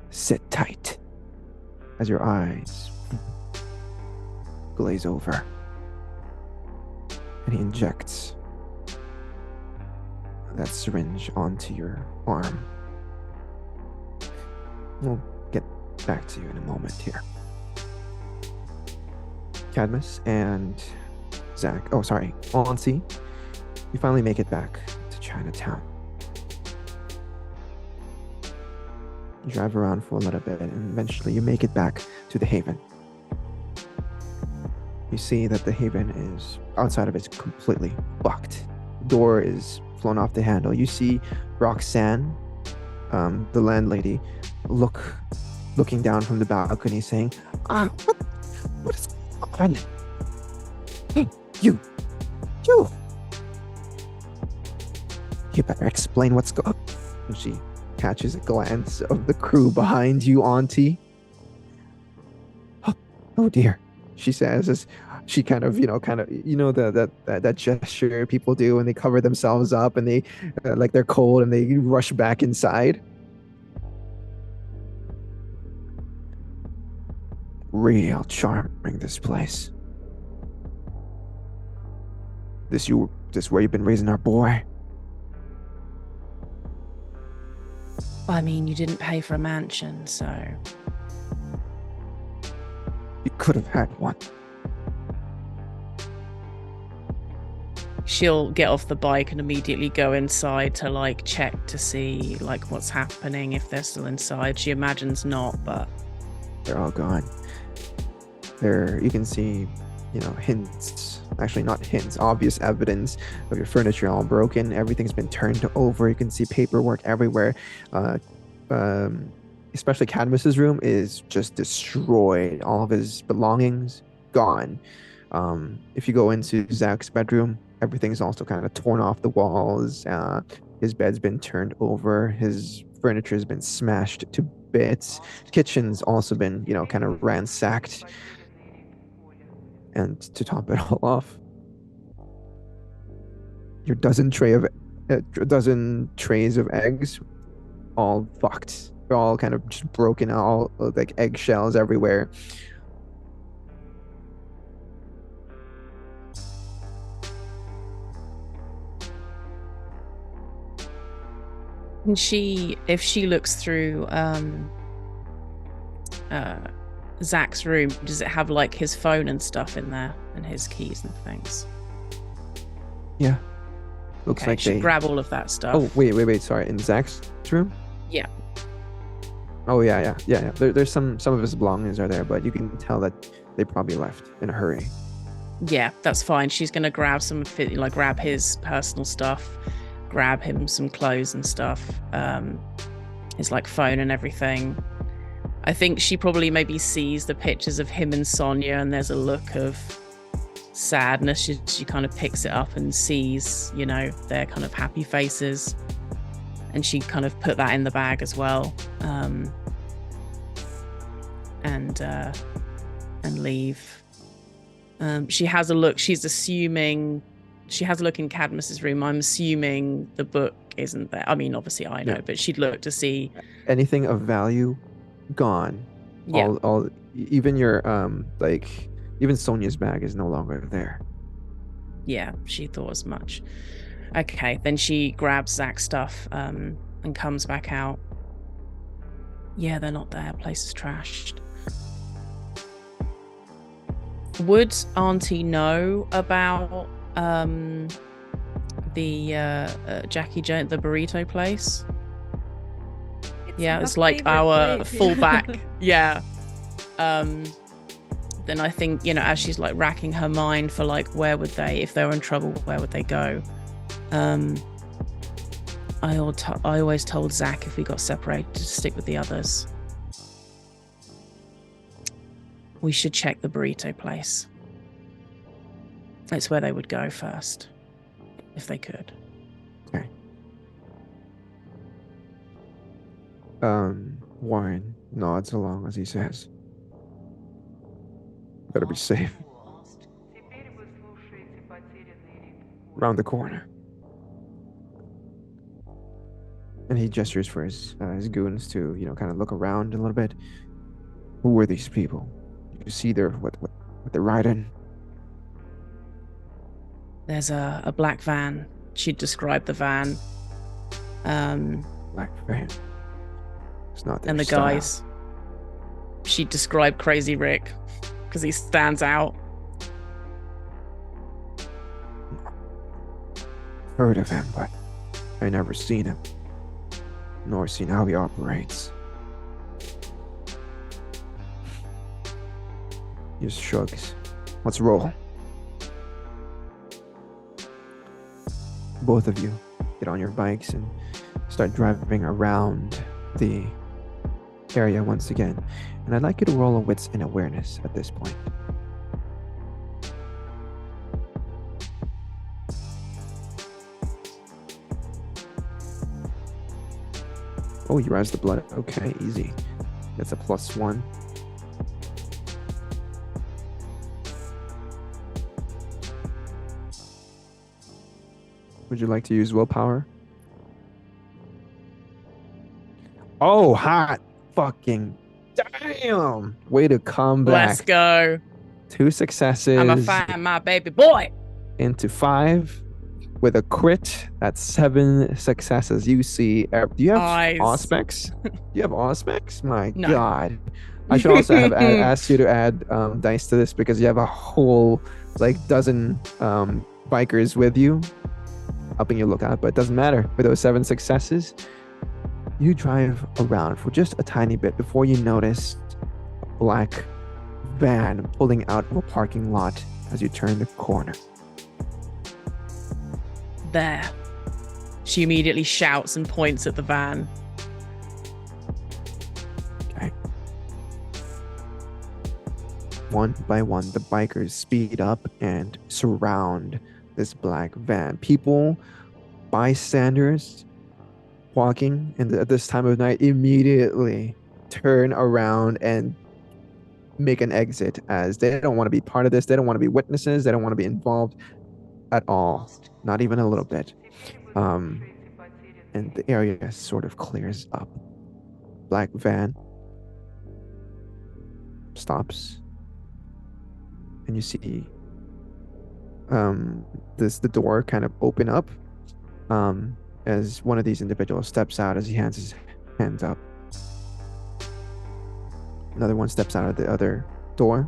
Sit tight as your eyes glaze over. And he injects that syringe onto your arm. We'll get back to you in a moment here. Cadmus and Zach, Auntie, you finally make it back to Chinatown. You drive around for a little bit and eventually you make it back to the Haven. You see that the Haven is, outside of it's completely locked. The door is flown off the handle. You see Roxanne, the landlady, looking down from the balcony saying, what is going on? Hey, you better explain what's going on. And she catches a glance of the crew behind you, Auntie. Oh dear, she says as she kind of that gesture people do when they cover themselves up and they like they're cold and they rush back inside. Real charming, this place. This where you've been raising our boy? I mean, you didn't pay for a mansion, so... You could have had one. She'll get off the bike and immediately go inside to, check to see, what's happening, if they're still inside. She imagines not, but... they're all gone. There, you can see, hints. Actually, not hints. Obvious evidence of your furniture all broken. Everything's been turned over. You can see paperwork everywhere. Especially Cadmus's room is just destroyed. All of his belongings gone. If you go into Zach's bedroom, everything's also kind of torn off the walls. His bed's been turned over. His furniture's been smashed to bits. Kitchen's also been, kind of ransacked. And to top it all off, your dozen trays of eggs, all fucked. They're all kind of just broken, all like eggshells everywhere. And if she looks through Zach's room, does it have like his phone and stuff in there and his keys and things? Yeah. Looks like they grab all of that stuff. Oh, wait. Sorry. In Zach's room? Yeah. Oh, yeah. There's some of his belongings are there, but you can tell that they probably left in a hurry. Yeah, that's fine. She's going to grab grab his personal stuff, grab him some clothes and stuff, his like phone and everything. I think she probably maybe sees the pictures of him and Sonia, and there's a look of sadness. She kind of picks it up and sees, their kind of happy faces, and she kind of put that in the bag as well, and leave. She has a look. She has a look in Cadmus's room. I'm assuming the book isn't there. I mean, obviously I know, but she'd look to see anything of value. Gone. Yeah. All even your even Sonia's bag is no longer there. Yeah, she thought as much. Okay, then she grabs Zach's stuff and comes back out. Yeah, they're not there. Place is trashed. Would Auntie know about the Jackie Jones, the burrito place? It's like our fallback. Yeah. Then I think, as she's like racking her mind for like, where would they, if they were in trouble, where would they go? I always told Zach if we got separated to stick with the others. We should check the burrito place. It's where they would go first, if they could. Okay. Warren nods along as he says, "Better be safe. Round the corner." And he gestures for his goons to, kind of look around a little bit. Who were these people? You see what they're riding? There's a black van. She'd describe the van. Black van. It's not their and the style. guys. She'd describe Crazy Rick because he stands out. Heard of him, but I never seen him, nor seen how he operates. He just shrugs. Let's roll. Both of you get on your bikes and start driving around the area once again. And I'd like you to roll a wits and awareness at this point. Oh, you rise the blood. Okay, easy. That's a +1. Would you like to use willpower? Oh, hot fucking damn. Way to come back. Let's go. 2 successes. I'm a fan, my baby boy. Into 5 with a crit. That's 7 successes. You see, do you have Auspex? Do you have Auspex? My God. I should also have asked you to add dice to this because you have a whole dozen bikers with you helping you look out, but it doesn't matter. With those 7 successes, you drive around for just a tiny bit before you notice a black van pulling out of a parking lot as you turn the corner. There. She immediately shouts and points at the van. Okay. One by one, the bikers speed up and surround this black van. People, bystanders walking at this time of night immediately turn around and make an exit, as they don't want to be part of this. They don't want to be witnesses. They don't want to be involved at all, not even a little bit. And the area sort of clears up. Black van stops, and you see the door kind of open up as one of these individuals steps out as he hands his hands up. Another one steps out of the other door,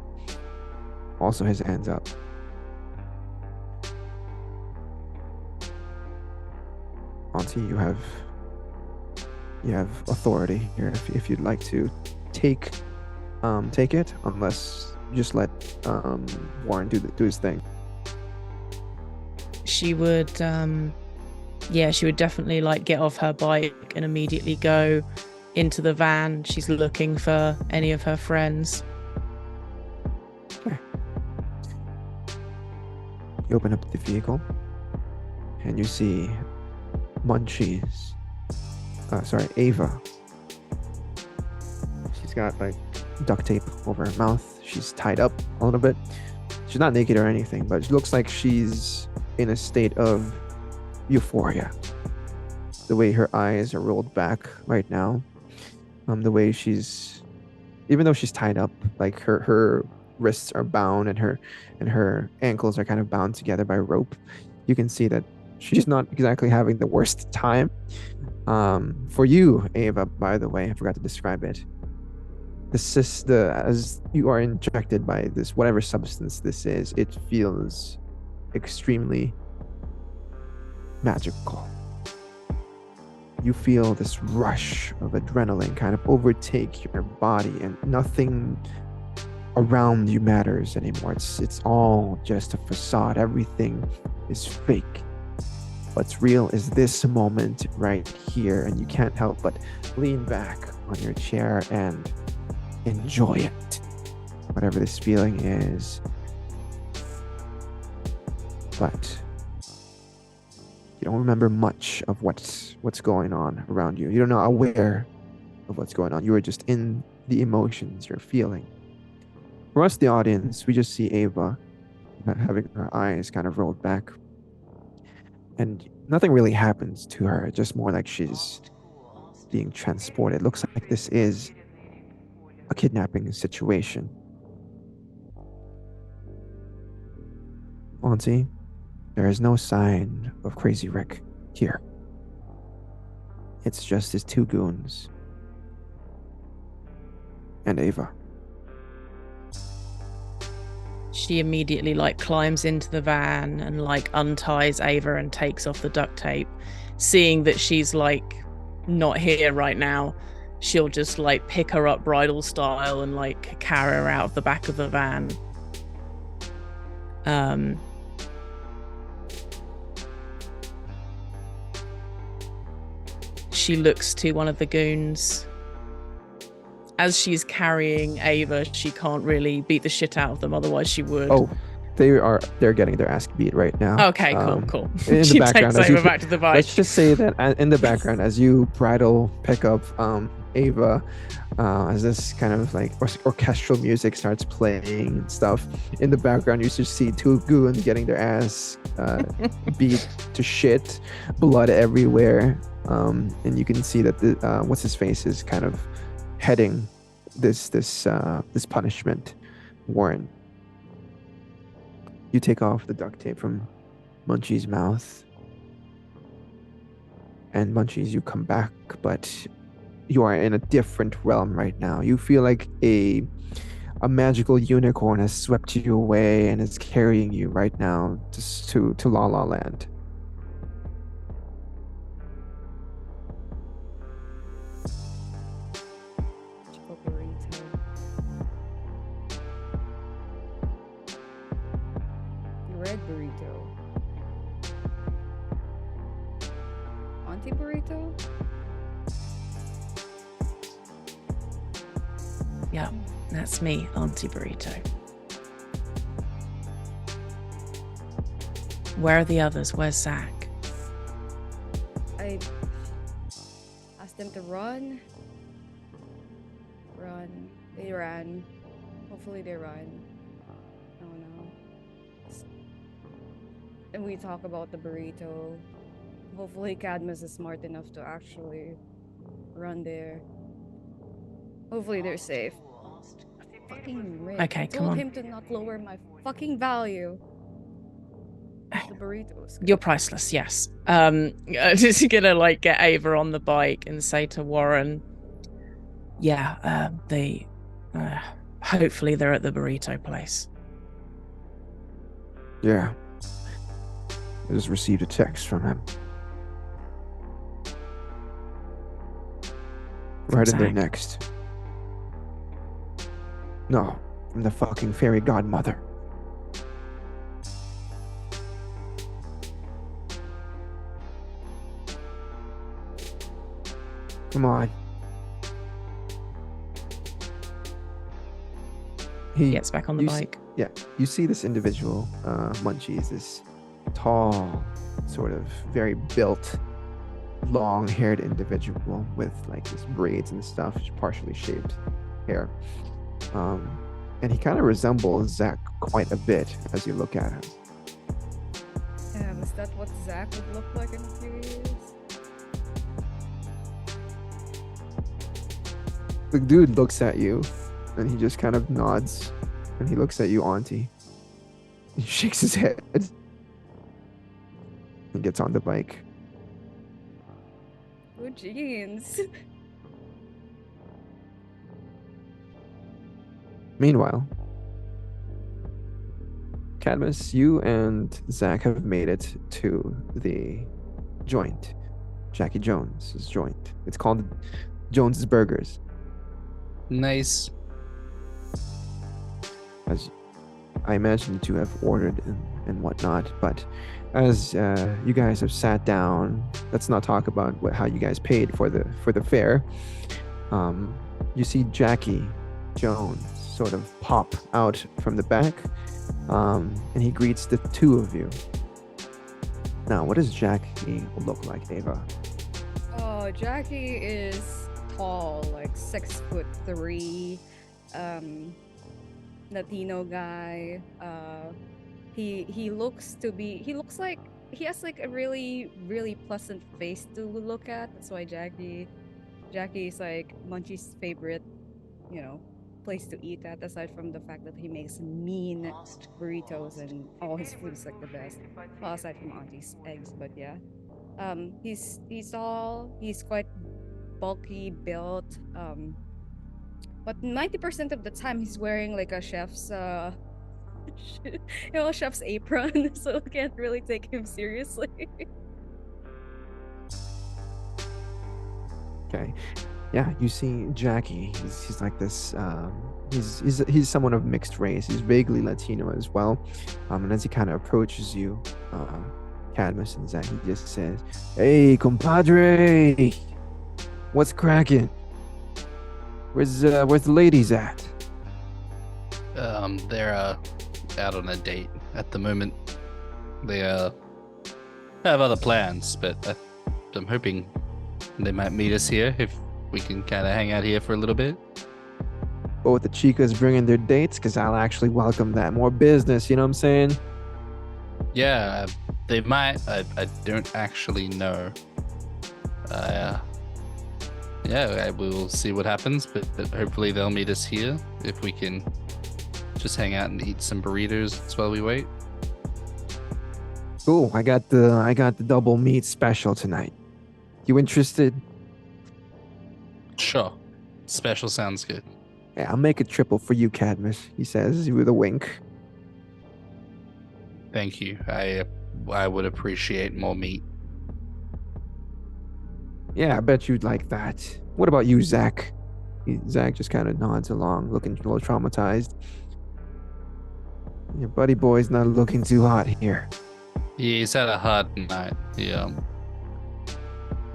also his hands up. Auntie, you have authority here if you'd like to take it, unless you just let Warren do his thing. She would she would definitely like get off her bike and immediately go into the van. She's looking for any of her friends. Okay. You open up the vehicle and you see Ava. She's got like duct tape over her mouth. She's tied up a little bit. She's not naked or anything, but she looks like she's in a state of euphoria. The way her eyes are rolled back right now, the way she's, even though she's tied up, like her wrists are bound and her ankles are kind of bound together by rope. You can see that she's not exactly having the worst time. For you, Ava, by the way, I forgot to describe it. As you are injected by this, whatever substance this is, it feels extremely magical. You feel this rush of adrenaline kind of overtake your body, and nothing around you matters anymore. It's all just a facade. Everything is fake. What's real is this moment right here, and you can't help but lean back on your chair and enjoy it, whatever this feeling is. But you don't remember much of what's going on around you. You're not aware of what's going on. You are just in the emotions you're feeling. For us, the audience, we just see Ava having her eyes kind of rolled back, and nothing really happens to her. Just more like she's being transported. Looks like this is a kidnapping situation. Auntie, there is no sign of Crazy Rick here. It's just his two goons and Ava. She immediately like climbs into the van and like unties Ava and takes off the duct tape. Seeing that she's like not here right now, she'll just like pick her up bridal style and like carry her out of the back of the van. She looks to one of the goons. As she's carrying Ava, she can't really beat the shit out of them, otherwise she would. Oh, they're getting their ass beat right now. Okay, cool. In She the background, takes Ava back to the bike. let's just say that in the background, as you bridal pick up Ava, as this kind of like orchestral music starts playing and stuff, in the background you just see two goons getting their ass beat to shit, blood everywhere, and you can see that the what's his face is kind of heading this punishment. Warren, you take off the duct tape from Munchie's mouth, and Munchies, you come back, but you are in a different realm right now. You feel like a magical unicorn has swept you away and is carrying you right now to La La Land. bread burrito. Auntie burrito? Yeah, that's me, Auntie Burrito. Where are the others? Where's Zach? I asked them to run. They ran. Hopefully they run. Oh no. And we talk about the burrito. Hopefully Cadmus is smart enough to actually run there. Hopefully they're safe. Fucking Rick. Okay, I come told on. him to not lower my fucking value. The burritos. You're priceless, yes. Just gonna like get Ava on the bike and say to Warren, yeah, hopefully they're at the burrito place. Yeah. I just received a text from him. Right in there Zach. next. No, from the fucking fairy godmother. Come on. He gets back on the you bike. You see this individual, Munchies, this tall, sort of very built, long-haired individual with like these braids and stuff, partially shaved hair. And he kind of resembles Zach quite a bit as you look at him. Damn, is that what Zach would look like in a few years? The dude looks at you and he just kind of nods and he looks at you, Auntie. He shakes his head and gets on the bike. Good jeans. Meanwhile, Cadmus, you and Zach have made it to the joint, Jackie Jones's joint. It's called Jones's Burgers. Nice. As I imagine you two have ordered and whatnot, but as you guys have sat down, let's not talk about how you guys paid for the fare. You see Jackie Jones sort of pop out from the back, and he greets the two of you. Now, what does Jackie look like, Ava? Oh, Jackie is tall, like 6'3", Latino guy. He looks like he has like a really, really pleasant face to look at. That's why Jackie is like Munchie's favorite, place to eat at, aside from the fact that he makes mean burritos and all his food is like the best. Well, aside from Auntie's eggs, but yeah. He's tall, he's quite bulky built, but 90% of the time he's wearing like a chef's chef's apron, so I can't really take him seriously. Okay. Yeah, you see Jackie. He's like this. He's someone of mixed race. He's vaguely Latino as well. And as he kind of approaches you, Cadmus and Zach, he just says, "Hey, compadre, what's cracking? Where's the ladies at?" They're out on a date at the moment. They have other plans, but I'm hoping they might meet us here if we can kind of hang out here for a little bit. Both the chicas bringing their dates, because I'll actually welcome that. More business, you know what I'm saying? Yeah, they might. I don't actually know. Yeah, we will see what happens, but hopefully they'll meet us here if we can just hang out and eat some burritos while we wait. Cool. I got the double meat special tonight. You interested? Sure. Special sounds good. Yeah, I'll make a triple for you, Cadmus, he says with a wink. Thank you. I would appreciate more meat. Yeah, I bet you'd like that. What about you, Zach? Zach just kind of nods along, looking a little traumatized. Your buddy boy's not looking too hot here. Yeah, he's had a hard night. Yeah.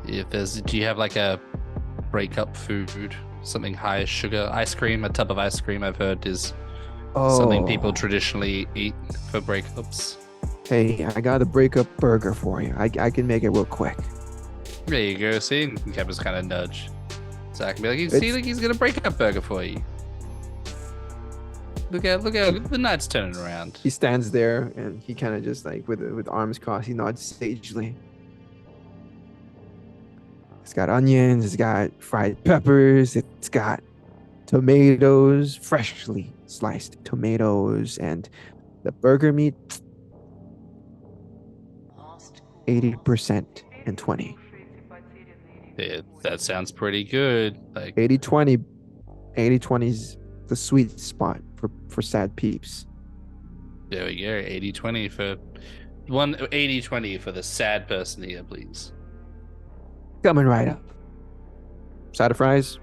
Do you have like a breakup food, something high sugar? Ice cream, a tub of ice cream, I've heard, is something people traditionally eat for breakups. Hey, I got a breakup burger for you. I can make it real quick. There you go. See, Kevin's kind of nudge. Zach can be like, you see, like he's gonna break up burger for you. Look out! The night's turning around. He stands there and he kind of just like with arms crossed, he nods sagely. It's got onions, it's got fried peppers, it's got tomatoes, freshly sliced tomatoes, and the burger meat 80% and 20. Yeah, that sounds pretty good. Like 80-20. 80-20's the sweet spot for sad peeps. there we go. 80-20 for 80-20 for the sad person here, please. Coming right up. Side of fries?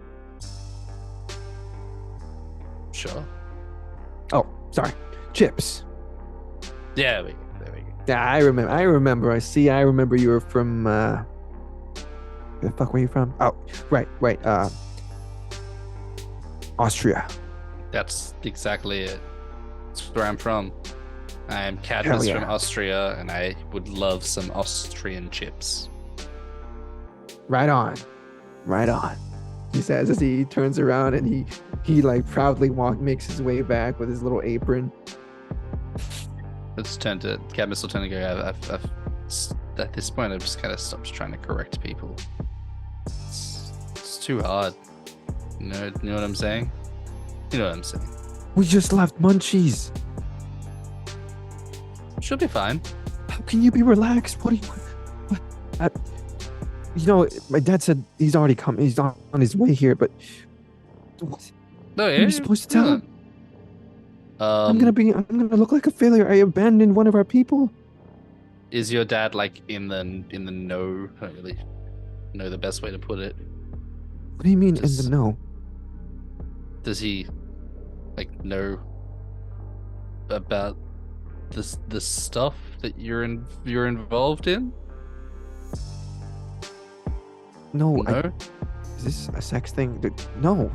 Sure. Oh, sorry. Chips. Yeah, there we go. Yeah, I remember. I remember you were from where the fuck were you from? Oh, right. Austria. That's exactly it. That's where I'm from. I am Hell Cadmus yeah. from Austria, and I would love some Austrian chips. Right on. He says as he turns around and he like proudly makes his way back with his little apron. Cadmus will tend to go, at this point, I've just kind of stopped trying to correct people. It's too hard. You know what I'm saying? You know what I'm saying. We just left Munchies. She'll be fine. How can you be relaxed? What? My dad said he's already come. He's on his way here, but what? No, Are you supposed to tell him? I'm gonna look like a failure. I abandoned one of our people. Is your dad like in the know? I don't really know the best way to put it. What do you mean in the know? Does he like know about the stuff that you're involved in? No. No. Is this a sex thing? No.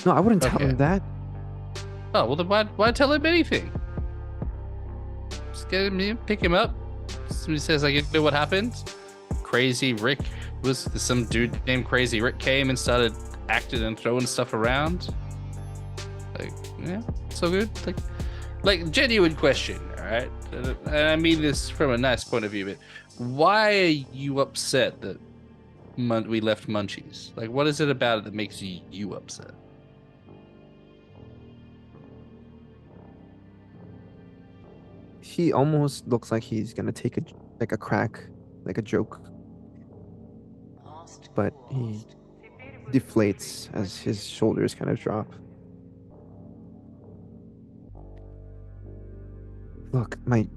I wouldn't tell him that. Oh well, then why tell him anything? Just get him, pick him up. Somebody says like, you know what happened? Crazy Rick some dude named Crazy Rick came and started acting and throwing stuff around. Like, yeah, so good. Like genuine question, all right? And I mean this from a nice point of view, but why are you upset that we left Munchies? Like, what is it about it that makes you upset? He almost looks like he's gonna take a crack, like a joke, but he deflates as his shoulders kind of drop. Look, my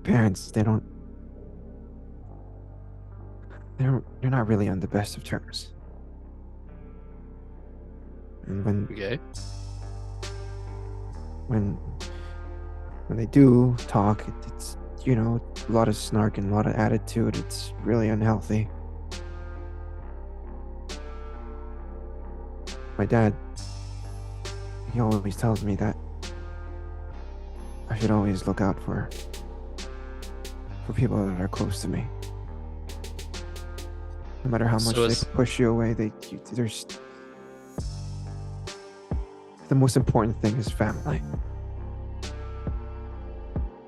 parents, they're not really on the best of terms. And when they do talk, it's a lot of snark and a lot of attitude. It's really unhealthy. My dad, he always tells me that I should always look out for people that are close to me. No matter how much they push you away, there's the most important thing is family.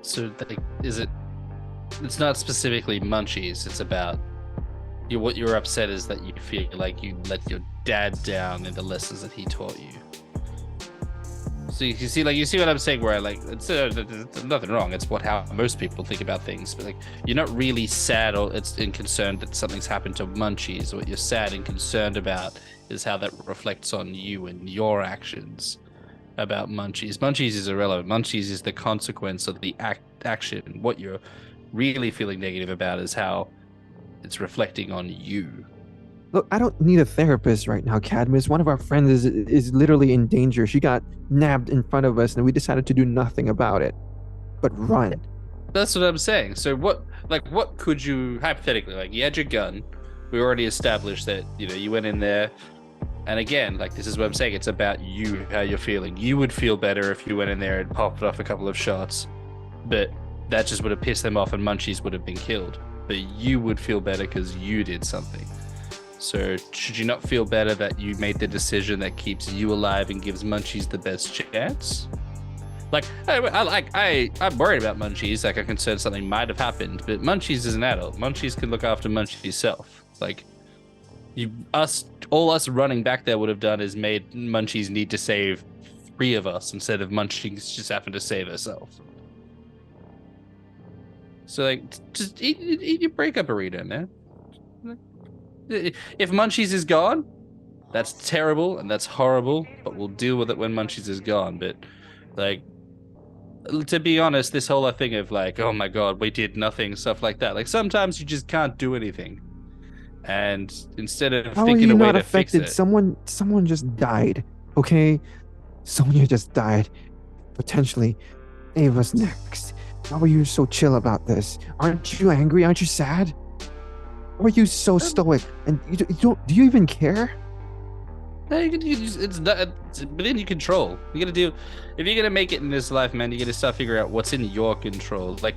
So, it's not specifically Munchies, it's about what you're upset is that you feel like you let your dad down in the lessons that he taught you. So you see what I'm saying, where there's nothing wrong. It's how most people think about things. But like, you're not really sad or concerned that something's happened to Munchies. What you're sad and concerned about is how that reflects on you and your actions about Munchies. Munchies is irrelevant. Munchies is the consequence of the action. What you're really feeling negative about is how it's reflecting on you. Look, I don't need a therapist right now, Cadmus. One of our friends is literally in danger. She got nabbed in front of us, and we decided to do nothing about it, but run. That's what I'm saying. So what could you hypothetically, like, you had your gun. We already established that, you went in there. And again, like, this is what I'm saying. It's about you, how you're feeling. You would feel better if you went in there and popped off a couple of shots, but that just would have pissed them off and Munchies would have been killed. But you would feel better because you did something. So should you not feel better that you made the decision that keeps you alive and gives Munchies the best chance? Like, I'm worried about Munchies. Like, I'm concerned something might have happened, but Munchies is an adult. Munchies can look after Munchies' self. Like, all us running back there would have done is made Munchies need to save 3 of us instead of Munchies just having to save herself. So, like, just eat your breakup burrito, man. If Munchies is gone, that's terrible and that's horrible, but we'll deal with it when Munchies is gone. But, like, to be honest, this whole thing of, like, oh my god, we did nothing, stuff like that. Like, sometimes you just can't do anything. And instead of How thinking are a you way not to affected? fix it, Someone just died. Okay, Sonya just died. Potentially, Ava's next. How are you so chill about this? Aren't you angry? Aren't you sad? Why are you so stoic? And you don't? Do you even care? it's within your control. You gotta do. If you're gonna make it in this life, man, you gotta start figuring out what's in your control. Like,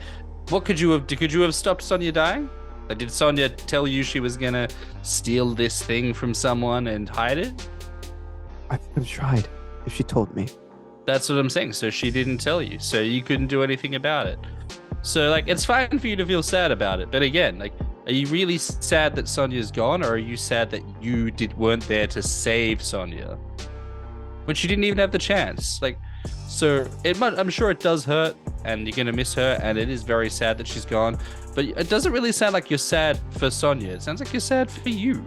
what could you have stopped Sonya dying? Like, did Sonya tell you she was gonna steal this thing from someone and hide it? I could have tried if she told me. That's what I'm saying. So she didn't tell you. So you couldn't do anything about it. So, like, it's fine for you to feel sad about it. But again, like, are you really sad that Sonya's gone, or are you sad that you weren't there to save Sonya when she didn't even have the chance? Like, so I'm sure it does hurt, and you're gonna miss her, and it is very sad that she's gone. But it doesn't really sound like you're sad for Sonya. It sounds like you're sad for you.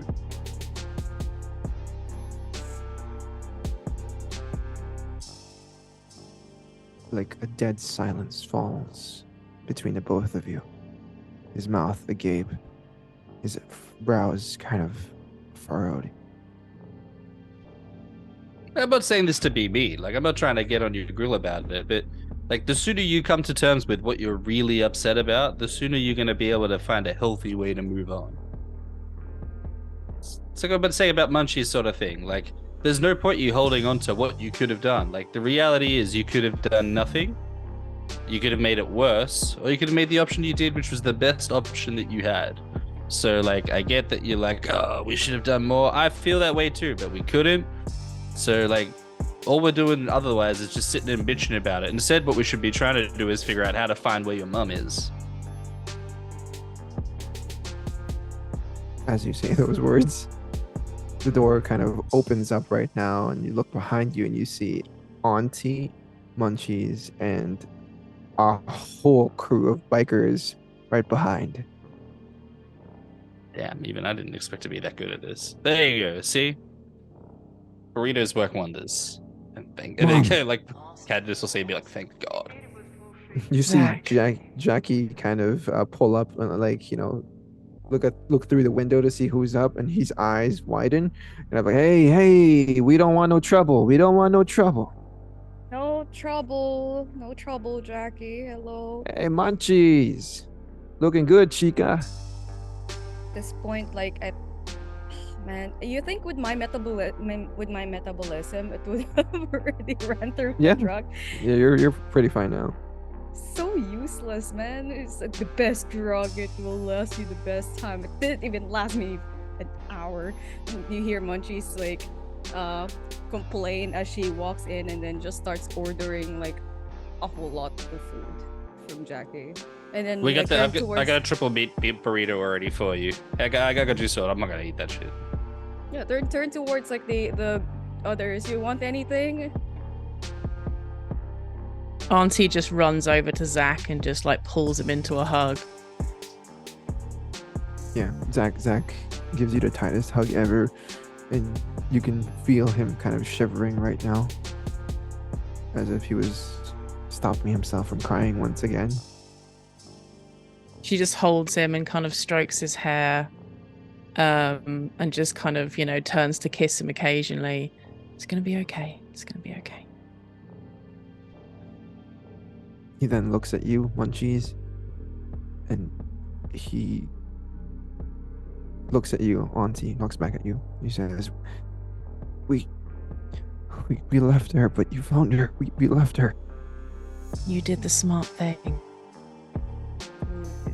Like a dead silence falls between the both of you. His mouth agape, his brows kind of furrowed. I'm not saying this to be mean. Like, I'm not trying to get on your grill about it, but, like, the sooner you come to terms with what you're really upset about, the sooner you're going to be able to find a healthy way to move on. It's like I've been saying about Munchies sort of thing. Like, there's no point you holding on to what you could have done. Like, the reality is you could have done nothing. You could have made it worse, or you could have made the option you did, which was the best option that you had. So, like, I get that you're like, oh, we should have done more. I feel that way too, but we couldn't. So, like, all we're doing otherwise is just sitting and bitching about it. Instead, what we should be trying to do is figure out how to find where your mum is. As you say those words, the door kind of opens up right now, and you look behind you and you see Auntie, Munchies, and a whole crew of bikers right behind. Damn, even I didn't expect to be that good at this. There you go. See? Burritos work wonders. And then, like, Cadmus will say, be like, thank God. You see Jackie kind of pull up and, like, look through the window to see who's up, and his eyes widen, and I'm like, hey, we don't want no trouble. We don't want no trouble. No trouble, Jackie. Hello. Hey, Munchies, looking good, chica. At this point, like, man, you think with my metabolism, it would have already ran through Yeah. the drug? Yeah, you're pretty fine now. So useless, man. It's like the best drug. It will last you the best time. It didn't even last me an hour. You hear Munchies like complain as she walks in, and then just starts ordering like a whole lot of food from Jackie. And then We got like, that. I got a triple meat burrito already for you. I got juice soda. I'm not gonna eat that shit. Yeah, turn towards like the others. You want anything? Auntie just runs over to Zach and just like pulls him into a hug. Yeah, Zach gives you the tightest hug ever, and you can feel him kind of shivering right now, as if he was stopping himself from crying once again. She just holds him and kind of strokes his hair and just kind of, turns to kiss him occasionally. It's going to be okay. It's going to be okay. He then looks at you, Munchies, and he looks at you, Auntie, looks back at you. He says, We left her, but you found her. We left her. You did the smart thing.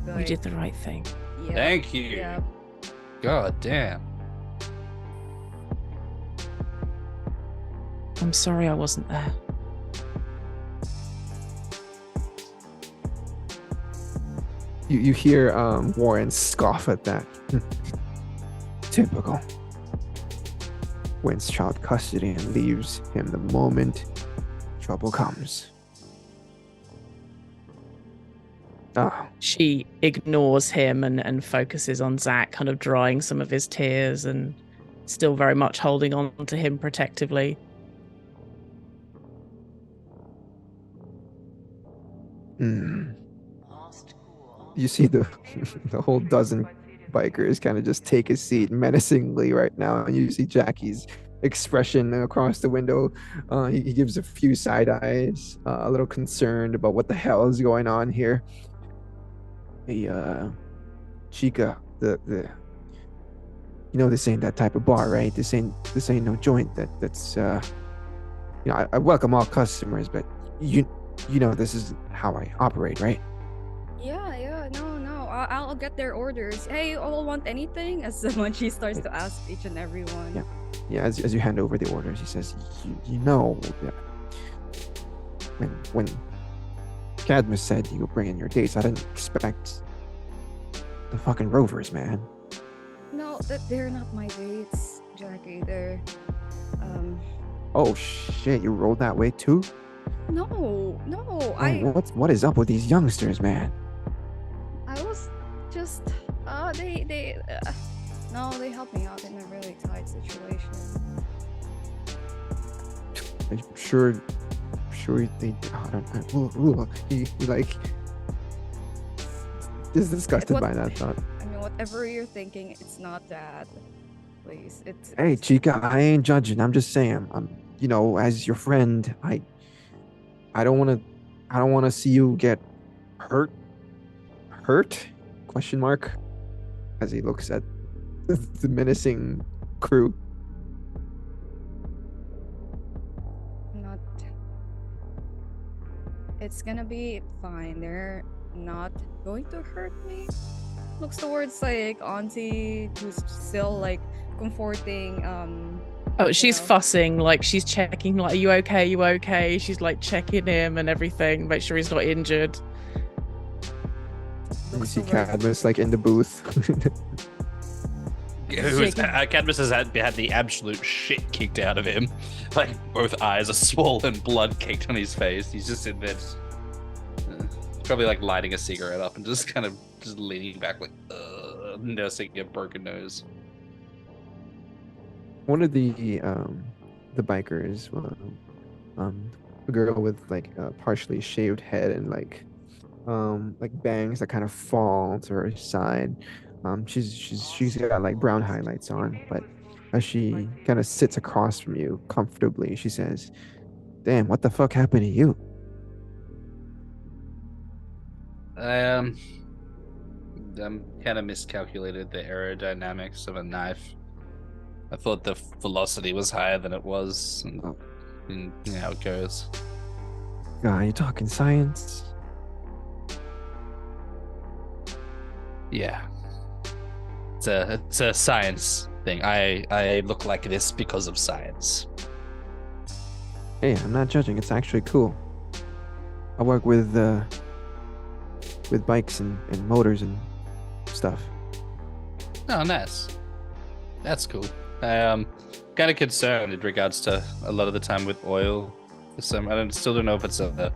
You Like, did the right thing. yeah, Thank you. yeah. God damn. I'm sorry I wasn't there. You hear Warren scoff at that. Typical. Wins child custody and leaves him the moment trouble comes. Ah, She ignores him and focuses on Zach, kind of drying some of his tears and still very much holding on to him protectively. You see the the whole dozen bikers kind of just take a seat menacingly right now, and you see Jackie's expression across the window. He gives a few side eyes, a little concerned about what the hell is going on here. Hey, Chica, the this ain't that type of bar, right? This ain't no joint that's I welcome all customers, but you know this is how I operate, right? Yeah, no. I'll get their orders. Hey, you all want anything? As the Munchie starts to ask each and every one. Yeah. Yeah, as you hand over the orders, he says, you know that when Cadmus said you would bring in your dates, I didn't expect the fucking Rovers, man. No, they're not my dates, Jackie. They're Oh shit, you rolled that way too? no, Man, what is up with these youngsters, man? I was just they helped me out in a really tight situation. I'm sure they. I don't know. He like is disgusted What- by that thought. I mean, whatever you're thinking, it's not that. Please, Hey, Chica, I ain't judging. I'm just saying. I'm, as your friend, I don't want to see you get hurt. Hurt? Question mark. As he looks at the menacing crew. not. It's gonna be fine. They're not going to hurt me. Looks towards like Auntie, who's still like comforting. Oh, she's know. fussing, like she's checking, like, you okay? You okay? She's like checking him and everything, make sure he's not injured. You Looks see towards- Cadmus like in the booth. Cadmus has had the absolute shit kicked out of him. Like, both eyes are swollen, blood caked on his face. He's just in there, probably like lighting a cigarette up and just kind of just leaning back, like, nursing a broken nose. One of the bikers, a girl with like a partially shaved head and like bangs that kind of fall to her side. She's got like brown highlights on, but as she kind of sits across from you comfortably, she says, "Damn, what the fuck happened to you?" I'm kind of miscalculated the aerodynamics of a knife. I thought the velocity was higher than it was, and you know how it goes. Guy, you talking science? Yeah, it's a science thing. I look like this because of science. Hey, I'm not judging. It's actually cool. I work with bikes and motors and stuff. Oh, nice. That's cool. I am kind of concerned in regards to a lot of the time with oil. Still don't know if it's a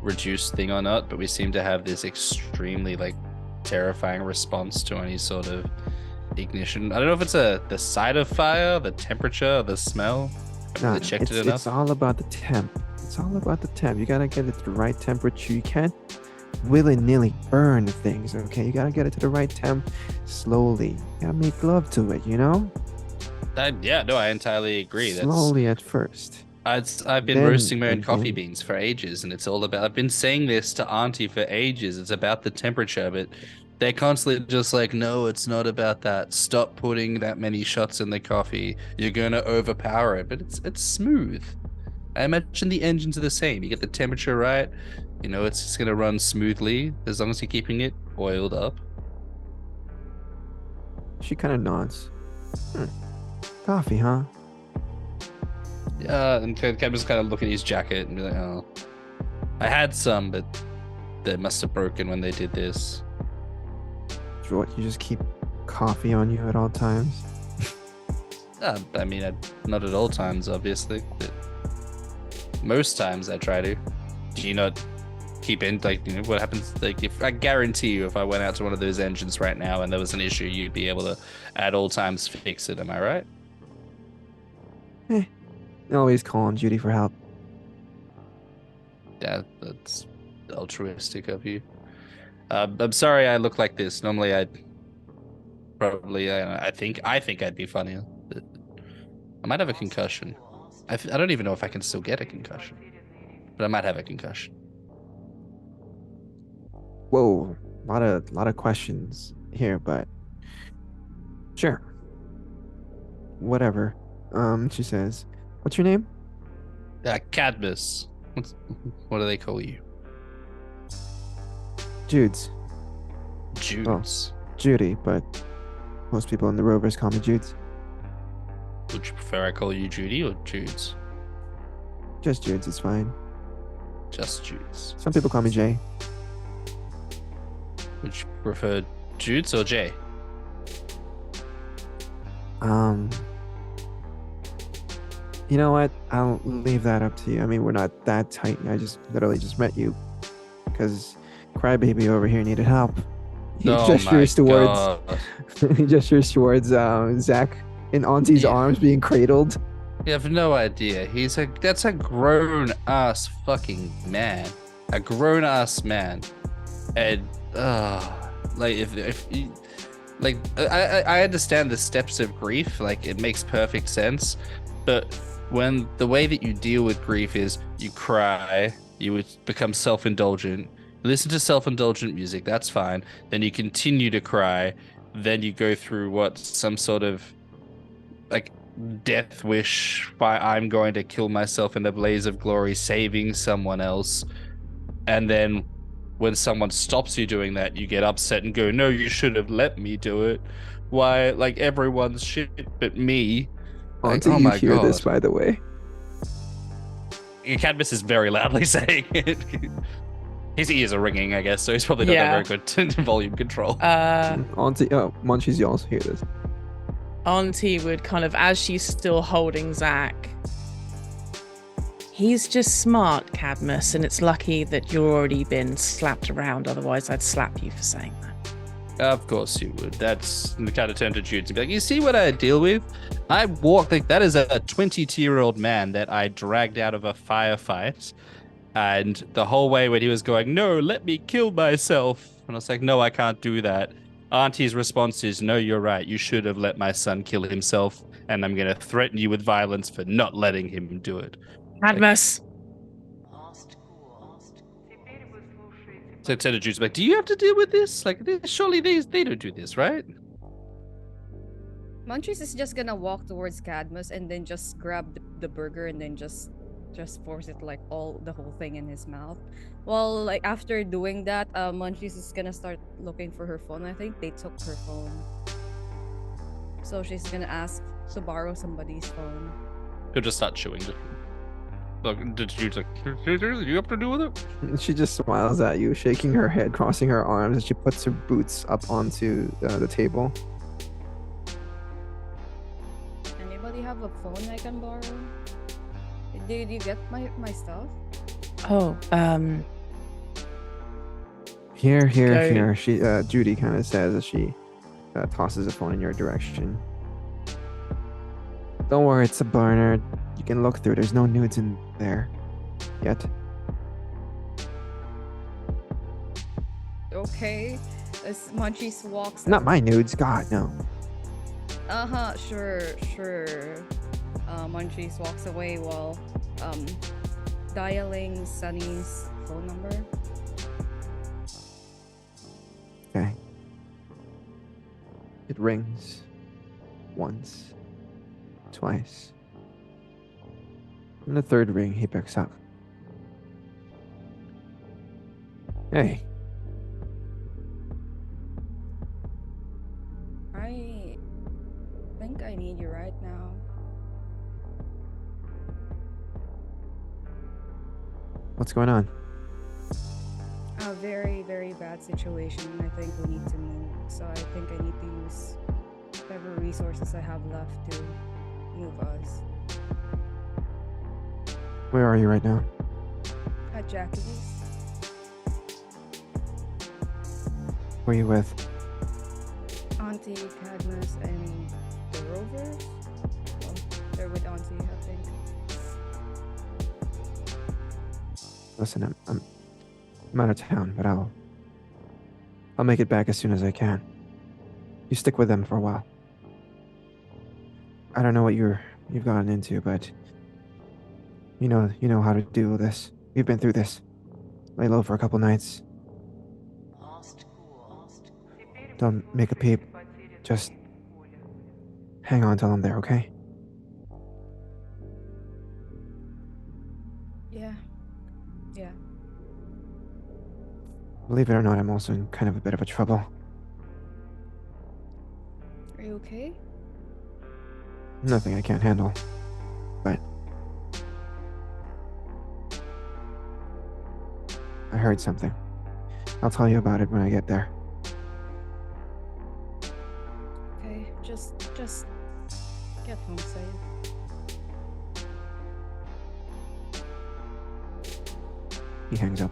reduced thing or not, but we seem to have this extremely like terrifying response to any sort of ignition. I don't know if it's the sight of fire, the temperature, the smell. I haven't really checked it enough. It's all about the temp. It's all about the temp. You gotta get it to the right temperature. You can't willy-nilly burn things, okay? You gotta get it to the right temp slowly. You gotta make love to it, you know? Yeah, no, I entirely agree. Slowly at first. I've been Then roasting my own coffee again. beans for ages, and it's all about. I've been saying this to Auntie for ages. It's about the temperature, but they're constantly just like, no, it's not about that. Stop putting that many shots in the coffee. You're gonna overpower it. But it's smooth. I imagine the engines are the same. You get the temperature right. You know, it's just gonna run smoothly as long as you're keeping it oiled up. She kind of nods. Coffee, huh? Yeah, and Cam just kind of look at his jacket and be like, oh, I had some, but they must have broken when they did this. What, you just keep coffee on you at all times? I mean, not at all times, obviously, but most times I try to. Do you not keep in, like, you know, what happens? Like, if I guarantee you, if I went out to one of those engines right now and there was an issue, you'd be able to, at all times, fix it. Am I right? Always call on Judy for help. Yeah, that's altruistic of you. I'm sorry I look like this. Normally I'd probably, I think I'd be funnier. But I might have a concussion. I don't even know if I can still get a concussion, but I might have a concussion. Whoa, lot of questions here, but sure. Whatever. She says, "What's your name?" Cadmus. What do they call you? Judes. Judes. Judy, but most people in the Rovers call me Judes. Would you prefer I call you Judy or Judes? Just Judes, it's fine. Just Judes. Some people call me Jay. Would you prefer Judes or Jay? You know what? I'll leave that up to you. I mean, we're not that tight. I just literally just met you because Crybaby over here needed help. He gestures towards he gestures towards Zach in Auntie's arms being cradled. You have no idea. That's a grown ass fucking man. A grown ass man. And like if you, like I understand the steps of grief, like it makes perfect sense. But when the way that you deal with grief is you cry, you would become self-indulgent, listen to self-indulgent music, that's fine. Then you continue to cry, then you go through some sort of like death wish by I'm going to kill myself in the blaze of glory, saving someone else. And then when someone stops you doing that, you get upset and go, no, you should have let me do it. Why, like, everyone's shit but me. Auntie, like, oh you my hear God. this, by the way? Cadmus is very loudly saying it. His ears are ringing, I guess, so he's probably not got very good volume control. Auntie, Munchies, you also hear this. Auntie would kind of, as she's still holding Zach, he's just smart, Cadmus, and it's lucky that you've already been slapped around. Otherwise, I'd slap you for saying that. Of course you would. That's the kind of turn to Jude to be like, you see what I deal with? I walk like that is a 22-year-old man that I dragged out of a firefight. And the whole way when he was going, no, let me kill myself. And I was like, no, I can't do that. Auntie's response is, no, you're right. You should have let my son kill himself. And I'm going to threaten you with violence for not letting him do it. Cadmus. So Ted and Jude's like, do you have to deal with this? Like, surely they don't do this, right? Munchies is just gonna walk towards Cadmus and then just grab the burger and then just force it like the whole thing in his mouth. Well, like after doing that, Munchies is gonna start looking for her phone. I think they took her phone, so she's gonna ask to borrow somebody's phone. He'll just start chewing it. Look, did you like? You have to do with it? She just smiles at you, shaking her head, crossing her arms, and she puts her boots up onto the table. Anybody have a phone I can borrow? Did you get my stuff? Oh, Here. She Judy kind of says as she tosses a phone in your direction. Don't worry, it's a burner. You can look through. There's no nudes in there yet. Okay. As Munchies walks. Not my nudes, God, no. Sure. Munchies walks away while dialing Sunny's phone number. Okay. It rings. Once. Twice. On the third ring, he picks up. Hey. I think I need you right now. What's going on? A very, very bad situation. I think we need to move. So I think I need to use whatever resources I have left to move us. Where are you right now? At Jackie's. Who are you with? Auntie, Cadmus, and the Rovers. Well, they're with Auntie, I think. Listen, I'm out of town, but I'll make it back as soon as I can. You stick with them for a while. I don't know what you've gotten into, but you know how to do this. You've been through this. Lay low for a couple nights. Don't make a peep. Just hang on till I'm there, okay? Yeah. Believe it or not, I'm also in kind of a bit of a trouble. Are you okay? Nothing I can't handle. But I heard something. I'll tell you about it when I get there. Okay, just get home safe. He hangs up.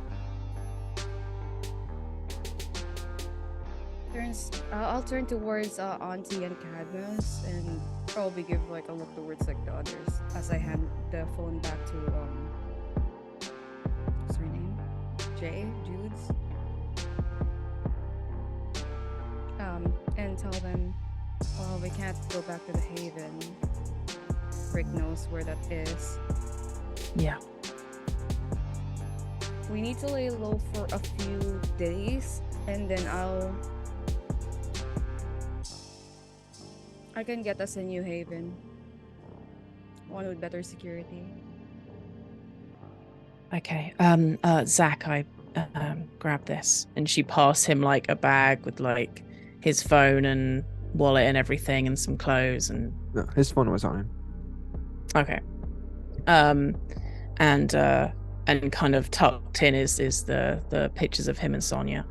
I'll turn towards Auntie and Cadmus and probably give like a look towards like the others as I hand the phone back to what's her name? Jude's. And tell them, well, we can't go back to the Haven. Rick knows where that is. Yeah. We need to lay low for a few days, and then I can get us a new Haven. One with better security. Okay. Zach, I grab this, and she passed him like a bag with like his phone and wallet and everything, and some clothes and. No, his phone was on him. Okay. And kind of tucked in is the pictures of him and Sonia.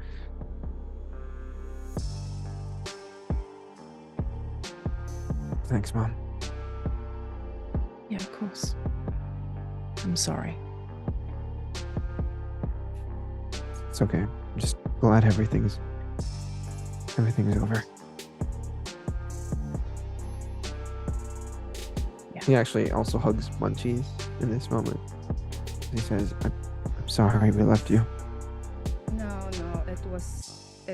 Thanks, Mom. Yeah, of course. I'm sorry. It's okay. I'm just glad everything's over. Yeah. He actually also hugs Munchies in this moment. He says, I'm sorry we left you. No, it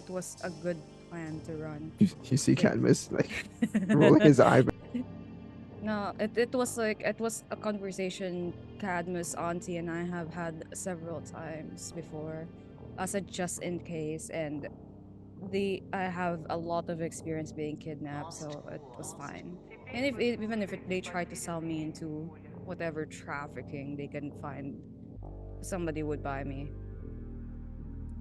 was a good plan to run. You see Cadmus like rolling his eye. No, it was a conversation Cadmus, Auntie, and I have had several times before, as a just in case, and I have a lot of experience being kidnapped, so it was fine. And even if they try to sell me into whatever trafficking they can find, somebody would buy me.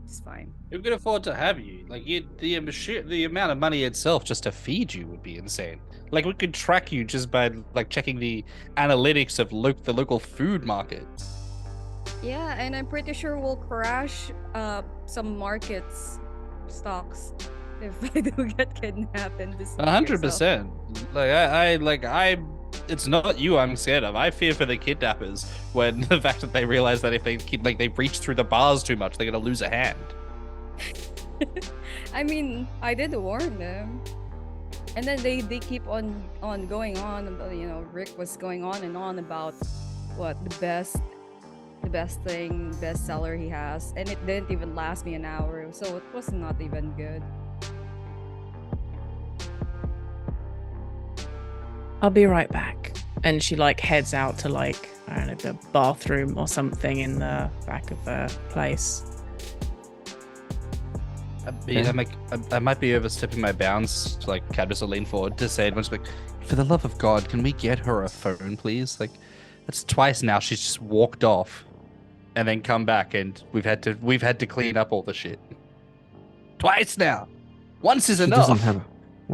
It's fine. Who could afford to have you? Like, the amount of money itself just to feed you would be insane. Like, we could track you just by like checking the analytics of the local food market. Yeah, and I'm pretty sure we'll crash some markets stocks if I do get kidnapped and this. 100%. I it's not you I'm scared of. I fear for the kidnappers when the fact that they realize that if they reach through the bars too much, they're gonna lose a hand. I mean, I did warn them, and then they keep on going on. Rick was going on and on about what the best the best thing, best seller he has, and it didn't even last me an hour, so it was not even good. I'll be right back. And she like heads out to like, I don't know, the bathroom or something in the back of the place. I might be overstepping my bounds. Like, Cadmus will lean forward to say it once, like, for the love of God, can we get her a phone, please? Like, that's twice now. She's just walked off, and then come back, and we've had to clean up all the shit. Twice now. Once is enough.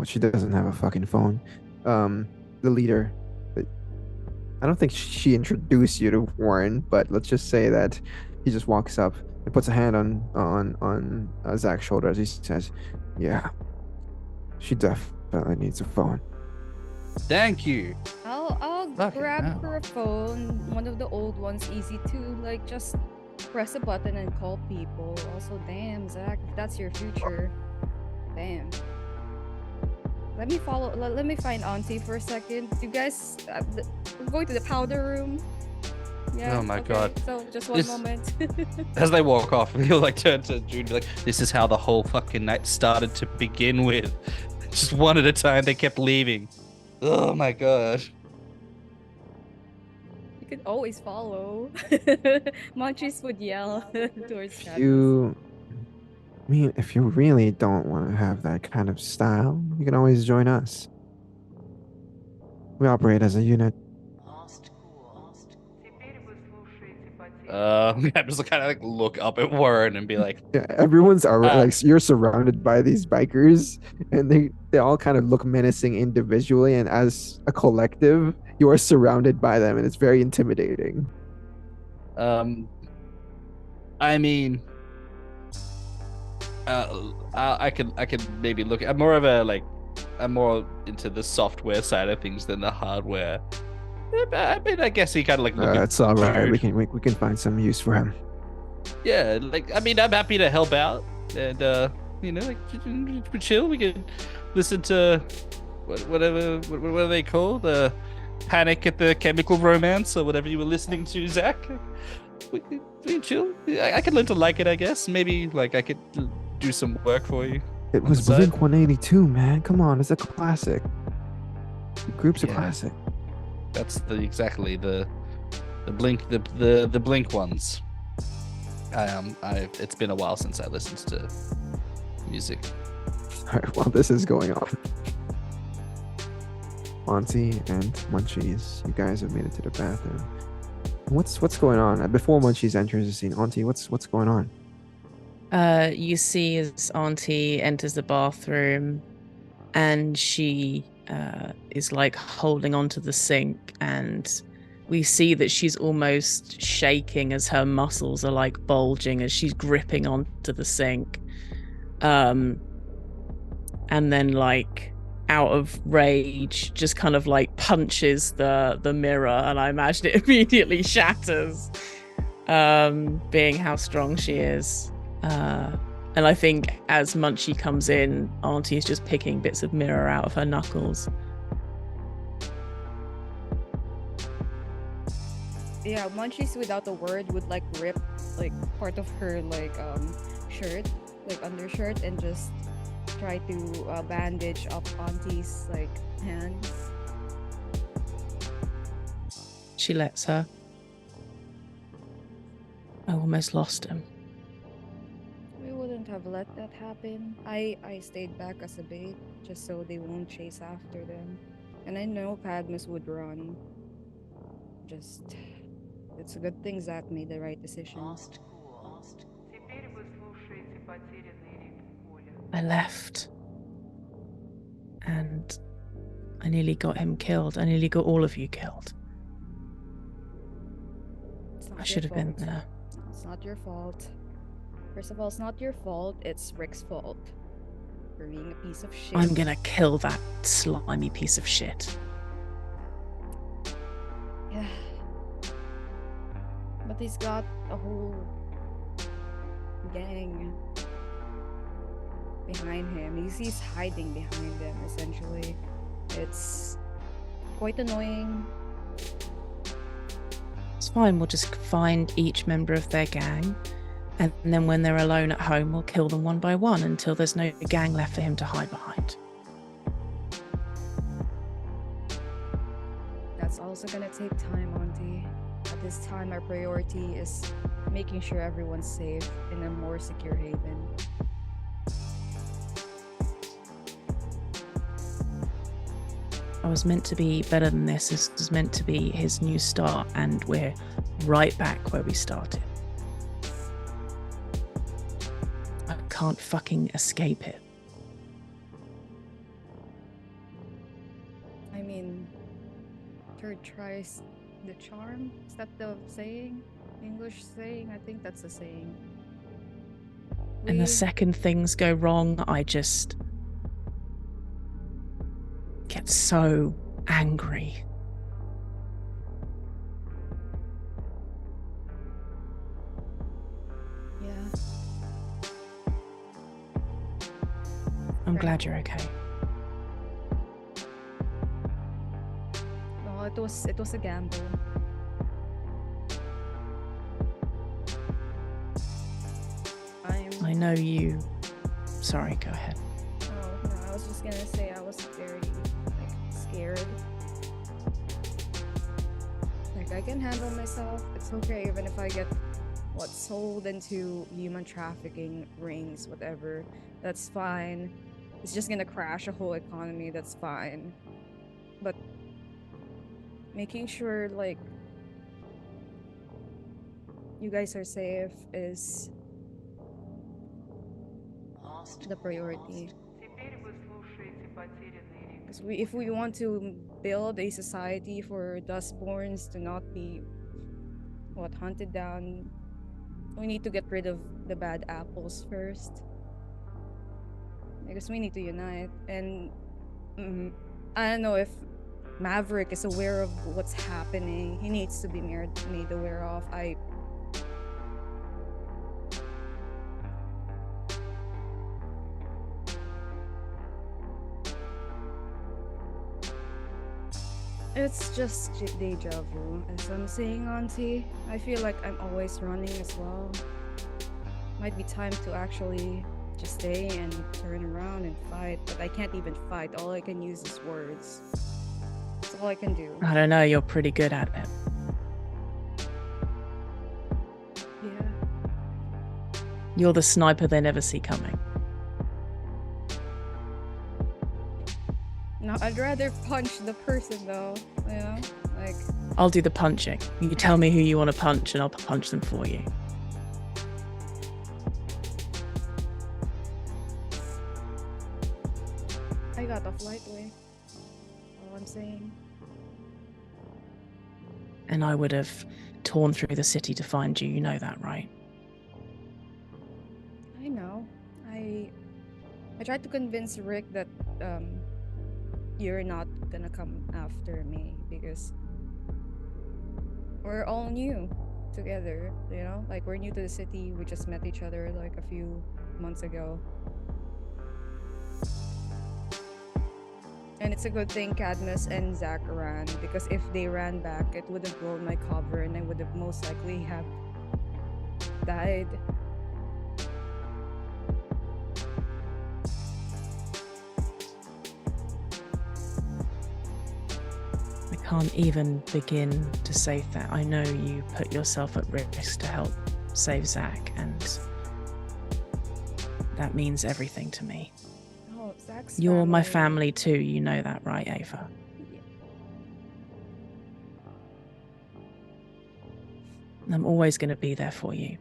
She doesn't have a fucking phone. The leader. I don't think she introduced you to Warren, but let's just say that he just walks up and puts a hand on Zach's shoulder as he says, "Yeah, she definitely needs a phone." Thank you. I'll Fucking grab hell. her a phone, one of the old ones, easy to like just press a button and call people. Also, damn, Zach, if that's your future, damn. Let me find Auntie for a second. You guys, we're going to the powder room. Yeah. Oh my okay, God. So just one This- moment. As they walk off, he'll like turn to June and be like, this is how the whole fucking night started to begin with. Just one at a time, they kept leaving. Oh my God. You could always follow. Munchies would yell towards Cadmus. If you really don't want to have that kind of style, you can always join us. We operate as a unit. I just kind of like look up at Warren and be like, Yeah, everyone's already like, you're surrounded by these bikers, and they all kind of look menacing individually, and as a collective, you are surrounded by them, and it's very intimidating. I mean, I could maybe look. I'm more into the software side of things than the hardware. I mean, I guess he kind of like. It's all right. We can find some use for him. Yeah, like I mean, I'm happy to help out, and like we chill. We can listen to what are they called? Panic at the Chemical Romance or whatever you were listening to, Zach. We can chill. I could learn to like it, I guess. Maybe like I could do some work for you. It was Blink 182, man. Come on, it's a classic. The group's a classic. That's exactly the Blink the Blink ones. It's been a while since I listened to music. All right, while this is going on, Auntie and Munchies, you guys have made it to the bathroom. What's going on? Before Munchies enters the scene, Auntie, what's going on? You see as Auntie enters the bathroom, and she is like holding onto the sink, and we see that she's almost shaking as her muscles are like bulging as she's gripping onto the sink. And then like out of rage just kind of like punches the mirror, and I imagine it immediately shatters, being how strong she is. And I think as Munchie comes in, Auntie is just picking bits of mirror out of her knuckles. Yeah, Munchies without a word would like rip like part of her like shirt, like undershirt, and just try to bandage up Auntie's like hands. She lets her. I almost lost him. We wouldn't have let that happen. I stayed back as a bait just so they won't chase after them. And I know Cadmus would run. Just it's a good thing Zach made the right decision. I left. And I nearly got him killed. I nearly got all of you killed. I should have been there. It's not your fault. First of all, it's not your fault. It's Rick's fault for being a piece of shit. I'm gonna kill that slimy piece of shit. Yeah. But he's got a whole gang behind him. He's hiding behind them, essentially. It's quite annoying. It's fine. We'll just find each member of their gang. And then when they're alone at home, we'll kill them one by one until there's no gang left for him to hide behind. That's also gonna take time, Auntie. At this time, our priority is making sure everyone's safe in a more secure haven. I was meant to be better than this. This was meant to be his new start, and we're right back where we started. I can't fucking escape it. I mean, third tries the charm? Is that the saying? English saying? I think that's a saying. And the second things go wrong, I just get so angry. Yeah. I'm glad you're okay. No, it was a gamble. I know you. Sorry, go ahead. Oh, no, I was just gonna say I was very, scared. Like, I can handle myself. It's okay even if I get, sold into human trafficking rings, whatever. That's fine. It's just gonna crash a whole economy. That's fine. But making sure, you guys are safe is the priority. Because if we want to build a society for Dustborns to not be hunted down, we need to get rid of the bad apples first. Because we need to unite. And I don't know if Maverick is aware of what's happening. He needs to be made aware of. It's just deja vu, as I'm saying, Auntie. I feel like I'm always running as well. Might be time to actually just stay and turn around and fight, but I can't even fight. All I can use is words. That's all I can do. I don't know, you're pretty good at it. Yeah. You're the sniper they never see coming. No, I'd rather punch the person though, you know? I'll do the punching. You tell me who you want to punch and I'll punch them for you. I got off lightweight. All I'm saying. And I would have torn through the city to find you, you know that, right? I know. I tried to convince Rick that you're not gonna come after me because we're all new together, you know? We're new to the city. We just met each other a few months ago. And it's a good thing Cadmus and Zach ran, because if they ran back, it would have blown my cover and I would have most likely have died. I can't even begin to say that. I know you put yourself at risk to help save Zach, and that means everything to me. Oh, Zach's You're my family too, you know that, right, Ava? Yeah. I'm always going to be there for you.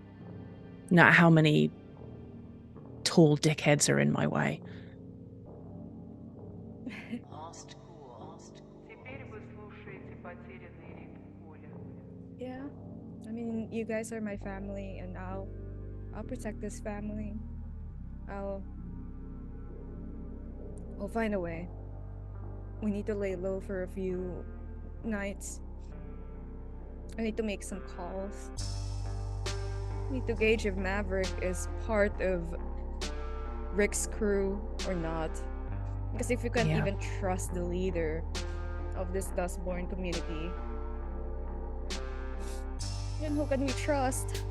No matter how many tall dickheads are in my way. Yeah, I mean, you guys are my family, and I'll protect this family. We'll find a way. We need to lay low for a few nights. I need to make some calls. I need to gauge if Maverick is part of Rick's crew or not. Because if you can't even trust the leader of this Dustborn community, And who can we trust?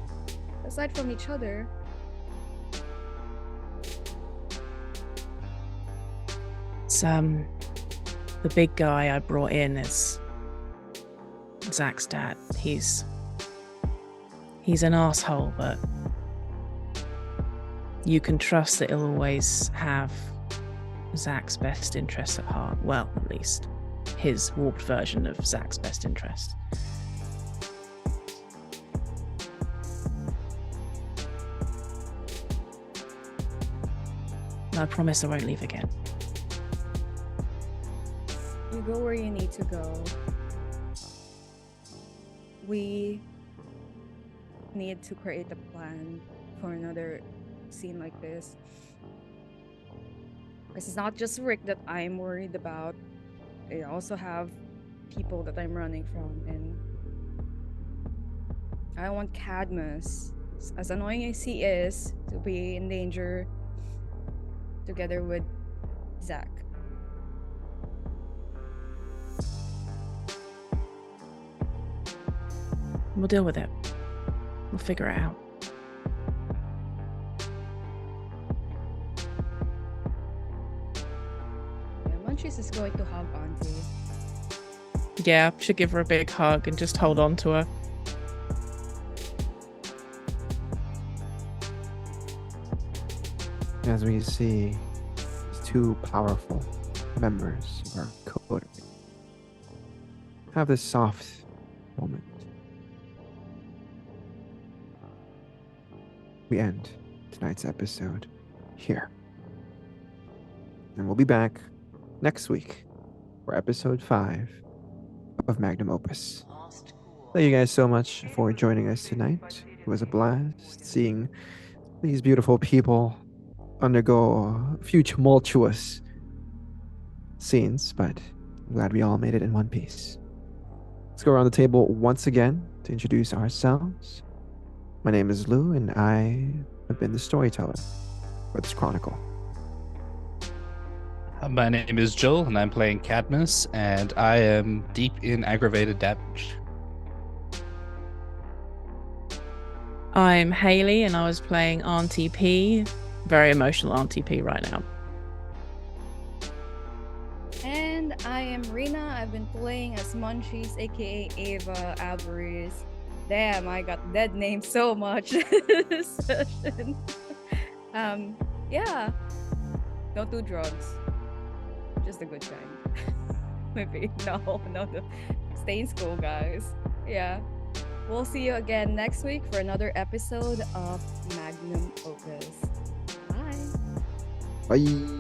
Aside from each other. It's, the big guy I brought in is Zach's dad. He's an asshole, but you can trust that he'll always have Zach's best interests at heart. Well, at least his warped version of Zach's best interest. I promise I won't leave again. You go where you need to go. We need to create a plan for another scene like this. Because it's not just Rick that I'm worried about. I also have people that I'm running from, and I don't want Cadmus, as annoying as he is, to be in danger together with Zach. We'll deal with it. We'll figure it out. Yeah, Munchies is going to hug Auntie. Yeah, should give her a big hug and just hold on to her. As we see these two powerful members of our code have this soft moment. We end tonight's episode here. And we'll be back next week for episode 5 of Magnum Opus. Thank you guys so much for joining us tonight. It was a blast seeing these beautiful people undergo a few tumultuous scenes, but I'm glad we all made it in one piece. Let's go around the table once again to introduce ourselves. My name is Lou, and I have been the storyteller for this chronicle. My name is Joel, and I'm playing Cadmus, and I am deep in aggravated damage. I'm Haley, and I was playing Auntie P. Very emotional Auntie P right now. And I am Rina. I've been playing as Munchies, aka Ava Alvarez. Damn, I got dead names so much this session. Yeah. Don't do drugs. Just a good kind. Maybe. No. Stay in school, guys. Yeah. We'll see you again next week for another episode of Magnum Opus. Bye. Bye.